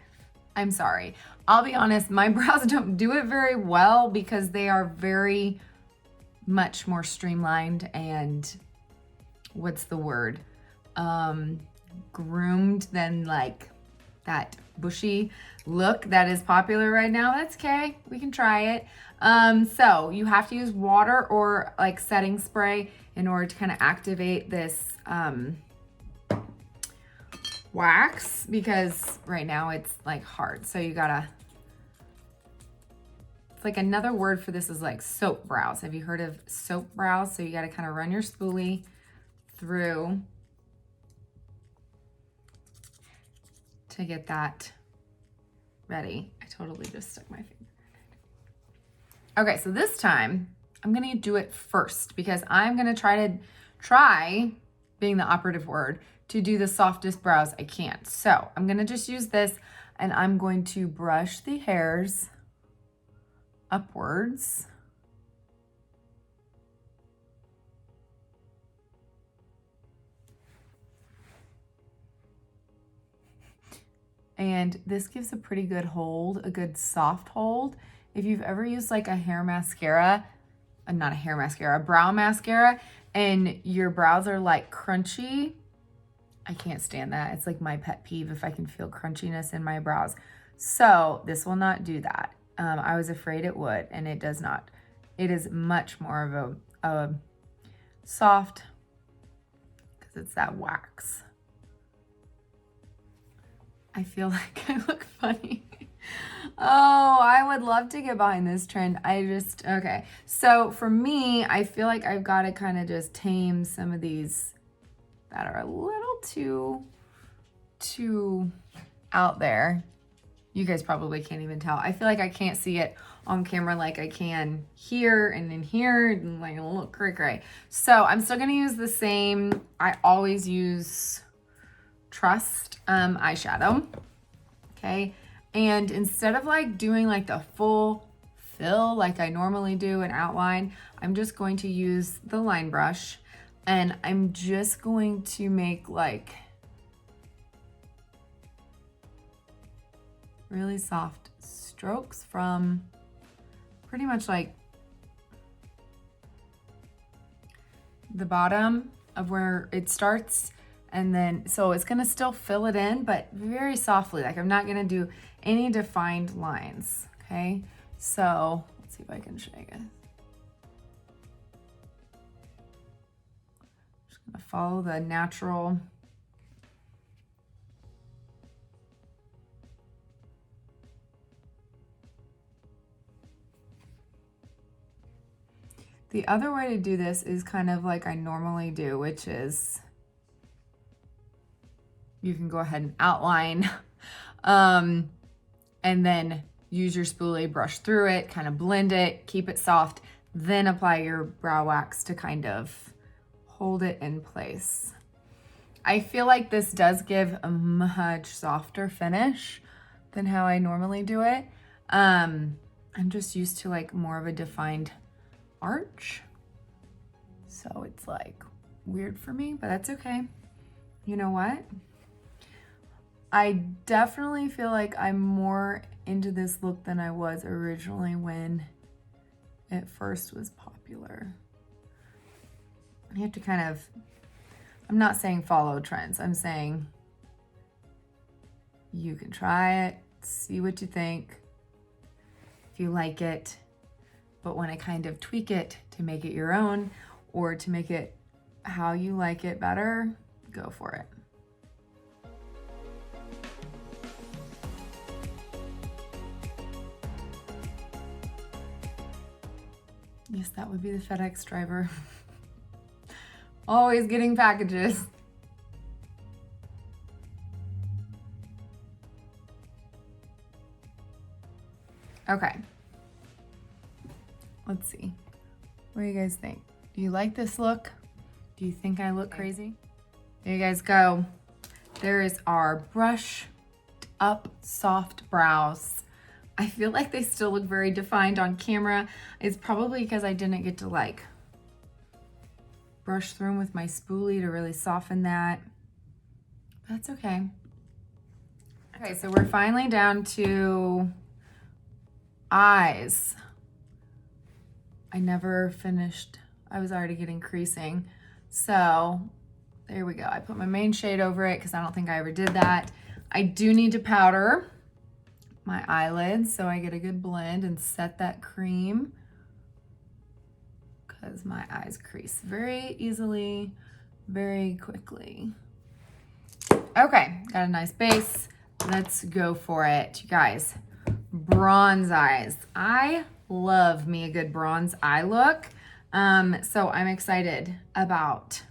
I'm sorry. I'll be honest, my brows don't do it very well because they are very much more streamlined and what's the word? Groomed than like that bushy look that is popular right now. That's okay. We can try it. So you have to use water or like setting spray in order to kind of activate this wax, because right now it's like hard. So you gotta, it's like another word for this is like soap brows. Have you heard of soap brows? So you gotta kind of run your spoolie through to get that ready. I totally just stuck my finger in it. Okay, so this time I'm gonna do it first because I'm gonna try being the operative word, to do the softest brows I can. So I'm gonna just use this and I'm going to brush the hairs upwards. And this gives a pretty good hold, a good soft hold. If you've ever used like a hair mascara, not a hair mascara, a brow mascara, and your brows are like crunchy, I can't stand that. It's like my pet peeve if I can feel crunchiness in my brows. So this will not do that. I was afraid it would, and it does not. It is much more of a soft, because it's that wax. I feel like I look funny. Oh, I would love to get behind this trend. Okay. So for me, I feel like I've got to kind of just tame some of these that are a little too out there. You guys probably can't even tell. I feel like I can't see it on camera like I can here and in here and like a little cray-cray. So I'm still gonna use the same, I always use Trust eyeshadow, okay? And instead of like doing like the full fill like I normally do an outline, I'm just going to use the line brush and I'm just going to make like really soft strokes from pretty much like the bottom of where it starts. And then, so it's gonna still fill it in, but very softly. Like I'm not gonna do any defined lines, okay? So let's see if I can show you guys. Just gonna follow the natural. The other way to do this is kind of like I normally do, which is you can go ahead and outline and then use your spoolie, brush through it, kind of blend it, keep it soft, then apply your brow wax to kind of hold it in place. I feel like this does give a much softer finish than how I normally do it. I'm just used to like more of a defined arch. So it's like weird for me, but that's okay. You know what? I definitely feel like I'm more into this look than I was originally when it first was popular. You have to kind of, I'm not saying follow trends. I'm saying you can try it, see what you think, if you like it, but want to kind of tweak it to make it your own or to make it how you like it better, go for it. Yes, that would be the FedEx driver. Always getting packages. Okay. Let's see. What do you guys think? Do you like this look? Do you think I look crazy? There you guys go. There is our brush up soft brows. I feel like they still look very defined on camera. It's probably because I didn't get to like brush through them with my spoolie to really soften that. That's okay. Okay, so we're finally down to eyes. I never finished. I was already getting creasing. So there we go. I put my main shade over it because I don't think I ever did that. I do need to powder my eyelids so I get a good blend and set that cream because my eyes crease very easily, very quickly. Okay, got a nice base. Let's go for it, you guys. Bronze eyes. I love me a good bronze eye look. So I'm excited about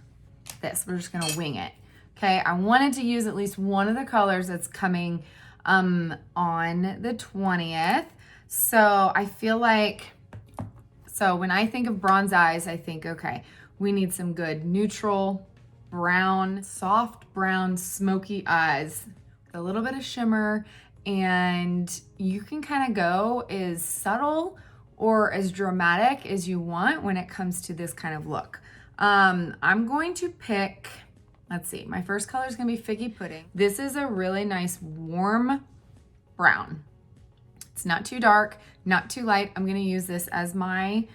this. We're just gonna wing it. Okay, I wanted to use at least one of the colors that's coming on the 20th. So I feel like, so when I think of bronze eyes, I think, okay, we need some good neutral brown, soft brown, smoky eyes with a little bit of shimmer, and you can kind of go as subtle or as dramatic as you want when it comes to this kind of look. I'm going to pick, let's see, my first color is gonna be Figgy Pudding. This is a really nice warm brown. It's not too dark, not too light. I'm gonna use this as my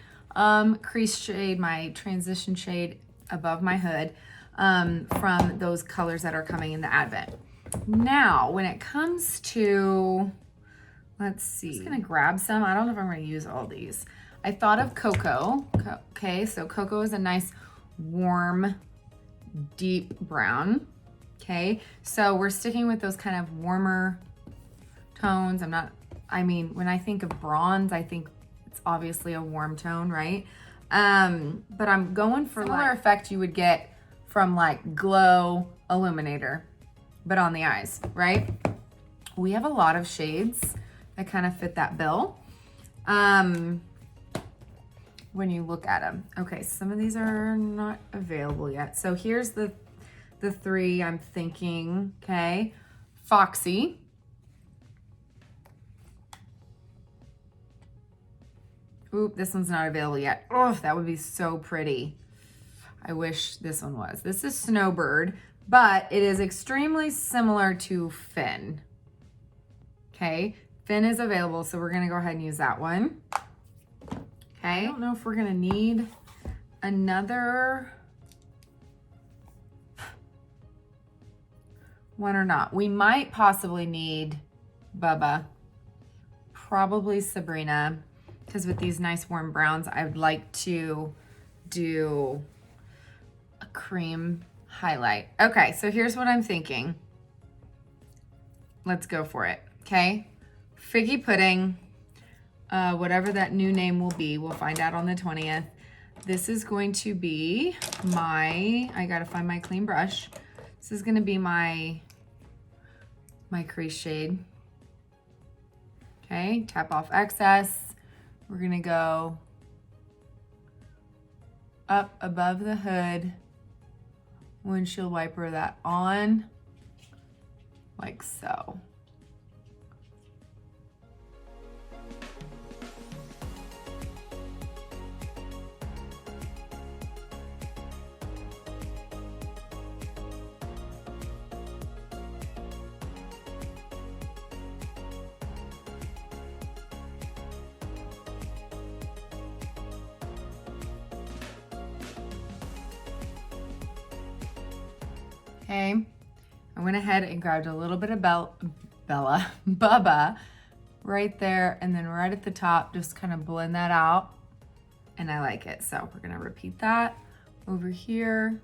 crease shade, my transition shade above my hood from those colors that are coming in the Advent. Now, when it comes to, let's see, I'm just gonna grab some. I don't know if I'm gonna use all these. I thought of Coco. Okay, so Coco is a nice warm, deep brown. Okay, so we're sticking with those kind of warmer tones. I mean, when I think of bronze, I think it's obviously a warm tone, right? But I'm going for similar effect you would get from like Glow Illuminator, but on the eyes, right? We have a lot of shades that kind of fit that bill when you look at them. Okay, some of these are not available yet. So here's the three I'm thinking, okay? Foxy. Oop, this one's not available yet. Oh, that would be so pretty. I wish this one was. This is Snowbird, but it is extremely similar to Finn. Okay, Finn is available, so we're gonna go ahead and use that one. Okay, I don't know if we're gonna need another one or not. We might possibly need Bubba, probably Sabrina, because with these nice warm browns, I would like to do a cream highlight. Okay, so here's what I'm thinking. Let's go for it, okay? Figgy Pudding, whatever that new name will be, we'll find out on the 20th. This is going to be my, I gotta find my clean brush. This is gonna be my crease shade. Okay, tap off excess. We're gonna go up above the hood, windshield wiper that on, like so. Okay, I went ahead and grabbed a little bit of Bubba right there, and then right at the top, just kind of blend that out, and I like it. So we're gonna repeat that over here.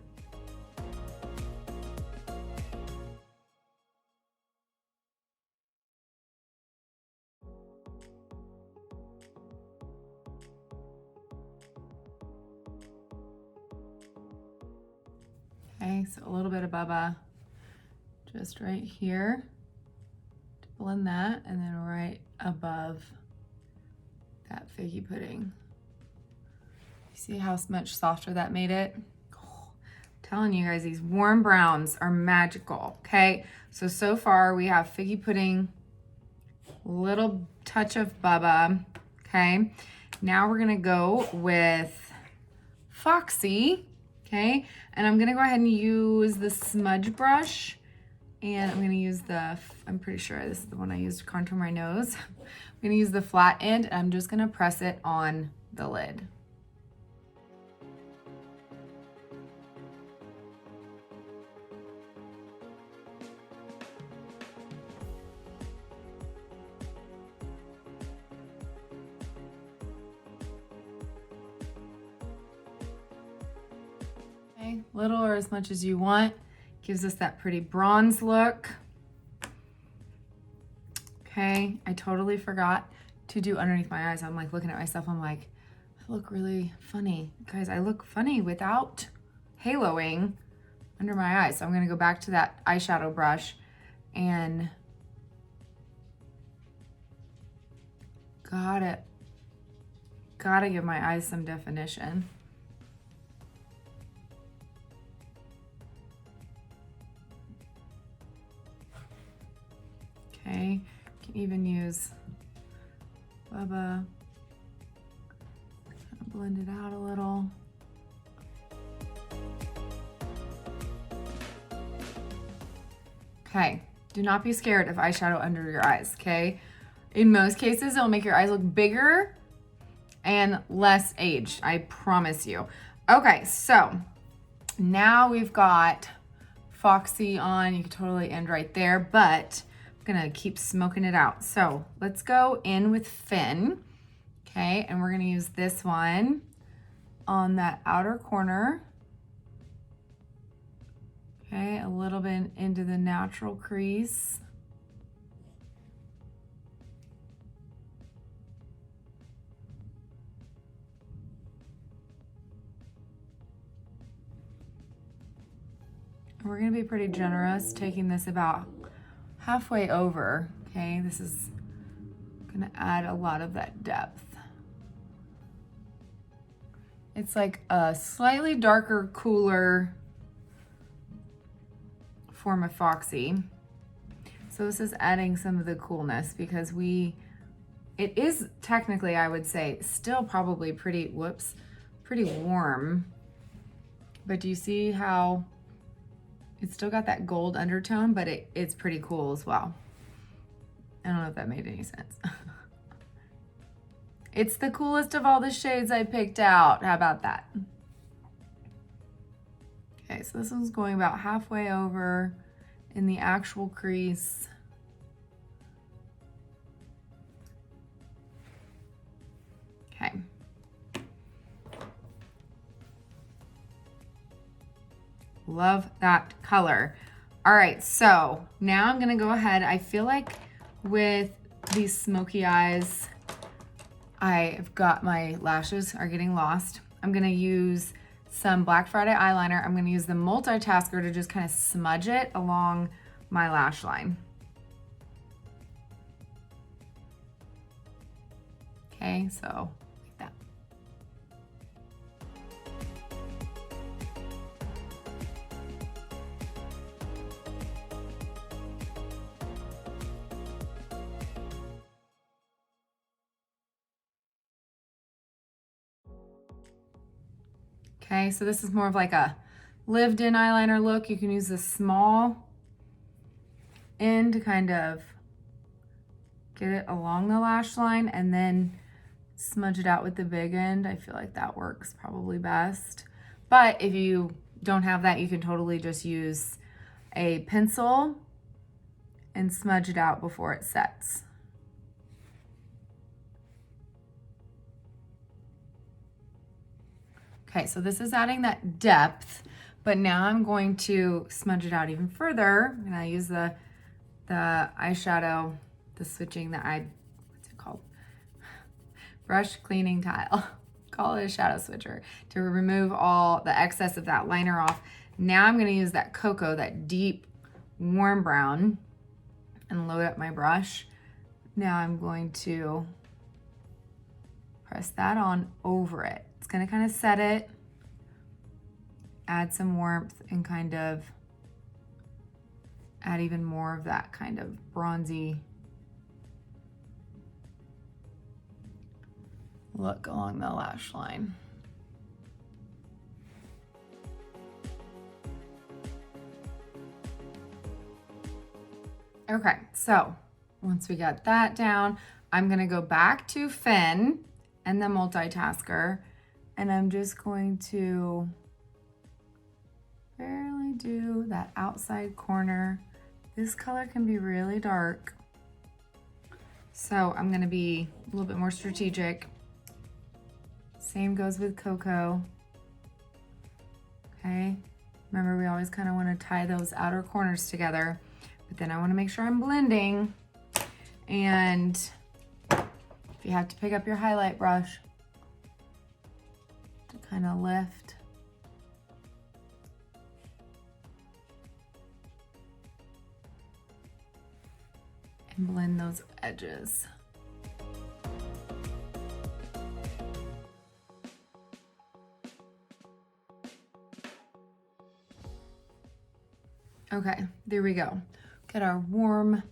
Okay, so a little bit of Bubba just right here to blend that, and then right above that figgy pudding. You see how much softer that made it? Oh, I'm telling you guys, these warm browns are magical, okay? So far we have figgy pudding, little touch of Bubba, okay? Now we're gonna go with Foxy, okay? And I'm gonna go ahead and use the smudge brush, and I'm gonna use I'm pretty sure this is the one I used to contour my nose. I'm gonna use the flat end, and I'm just gonna press it on the lid. Okay, little or as much as you want. Gives us that pretty bronze look. Okay, I totally forgot to do underneath my eyes. I'm like looking at myself, I'm like, I look really funny. Guys, I look funny without haloing under my eyes. So I'm gonna go back to that eyeshadow brush and gotta give my eyes some definition. Okay, you can even use Bubba, blend it out a little. Okay, do not be scared of eyeshadow under your eyes, okay? In most cases, it'll make your eyes look bigger and less aged, I promise you. Okay, so now we've got Foxy on. You can totally end right there, but I'm gonna keep smoking it out. So let's go in with Fin, okay? And we're gonna use this one on that outer corner. Okay, a little bit into the natural crease. We're gonna be pretty generous, taking this about halfway over, okay? This is gonna add a lot of that depth. It's like a slightly darker, cooler form of Foxy. So this is adding some of the coolness because it is technically, I would say, still probably pretty warm. But do you see how it's still got that gold undertone, but it's pretty cool as well. I don't know if that made any sense. It's the coolest of all the shades I picked out. How about that? Okay, so this one's going about halfway over in the actual crease. Okay. Love that color. All right, so now I'm gonna go ahead. I feel like with these smoky eyes, I've got my lashes are getting lost. I'm gonna use some Black Friday eyeliner. I'm gonna use the multitasker to just kind of smudge it along my lash line. Okay, so like that. Okay, so this is more of like a lived-in eyeliner look. You can use the small end to kind of get it along the lash line and then smudge it out with the big end. I feel like that works probably best. But if you don't have that, you can totally just use a pencil and smudge it out before it sets. Okay, so this is adding that depth, but now I'm going to smudge it out even further. And I use the eyeshadow, what's it called? Brush cleaning tile. call it a shadow switcher, to remove all the excess of that liner off. Now I'm gonna use that Coco, that deep warm brown, and load up my brush. Now I'm going to press that on over it. It's gonna kind of set it, add some warmth, and kind of add even more of that kind of bronzy look along the lash line. Okay, so once we got that down, I'm gonna go back to Fin and the multitasker, and I'm just going to barely do that outside corner. This color can be really dark, so I'm gonna be a little bit more strategic. Same goes with Coco. Okay, remember we always kind of want to tie those outer corners together, but then I want to make sure I'm blending. And if you have to pick up your highlight brush to kind of lift. And blend those edges. Okay, there we go. Get our warm,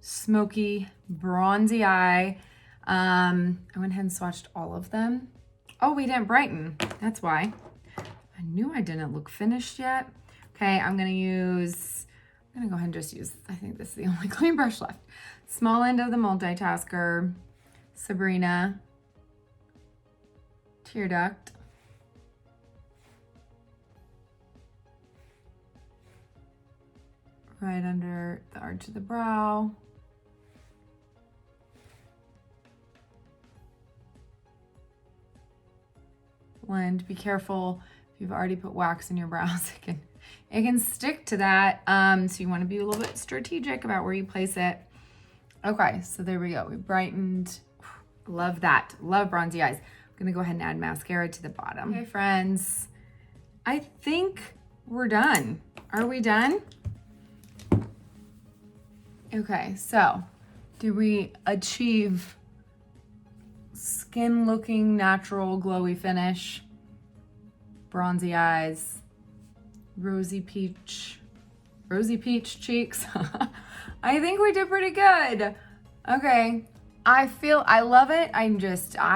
smoky, bronzy eye. I went ahead and swatched all of them. Oh, we didn't brighten. That's why. I knew I didn't look finished yet. Okay, I'm gonna go ahead and just use, I think this is the only clean brush left. Small end of the multitasker, Sabrina, tear duct. Right under the arch of the brow. Blend, be careful if you've already put wax in your brows, it can stick to that. So you wanna be a little bit strategic about where you place it. Okay, so there we go, we brightened. Love that, love bronzy eyes. I'm gonna go ahead and add mascara to the bottom. Okay, friends, I think we're done. Are we done? Okay, so did we achieve skin looking natural glowy finish, bronzy eyes, rosy peach cheeks? I think we did pretty good. Okay, I love it. I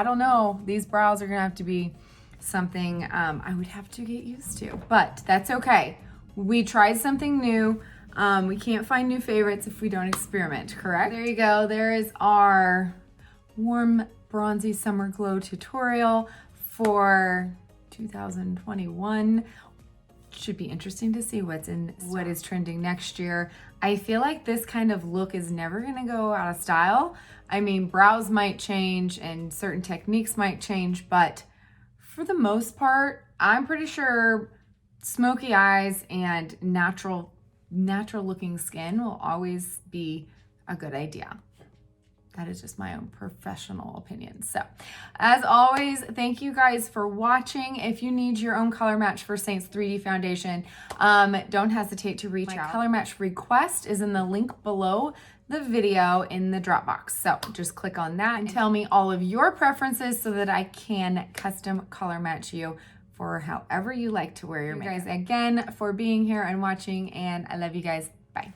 don't know. These brows are gonna have to be something I would have to get used to, but that's okay. We tried something new. We can't find new favorites if we don't experiment, correct? There you go. There is our warm bronzy summer glow tutorial for 2021. Should be interesting to see what is trending next year. I feel like this kind of look is never gonna go out of style. I mean, brows might change and certain techniques might change, but for the most part, I'm pretty sure smoky eyes and natural looking skin will always be a good idea. That is just my own professional opinion. So as always, thank you guys for watching. If you need your own color match for Seint IIID Foundation, don't hesitate to reach out. My color match request is in the link below the video in the Dropbox. So just click on that and tell me all of your preferences so that I can custom color match you for however you like to wear your makeup. Thank you guys again for being here and watching, and I love you guys. Bye.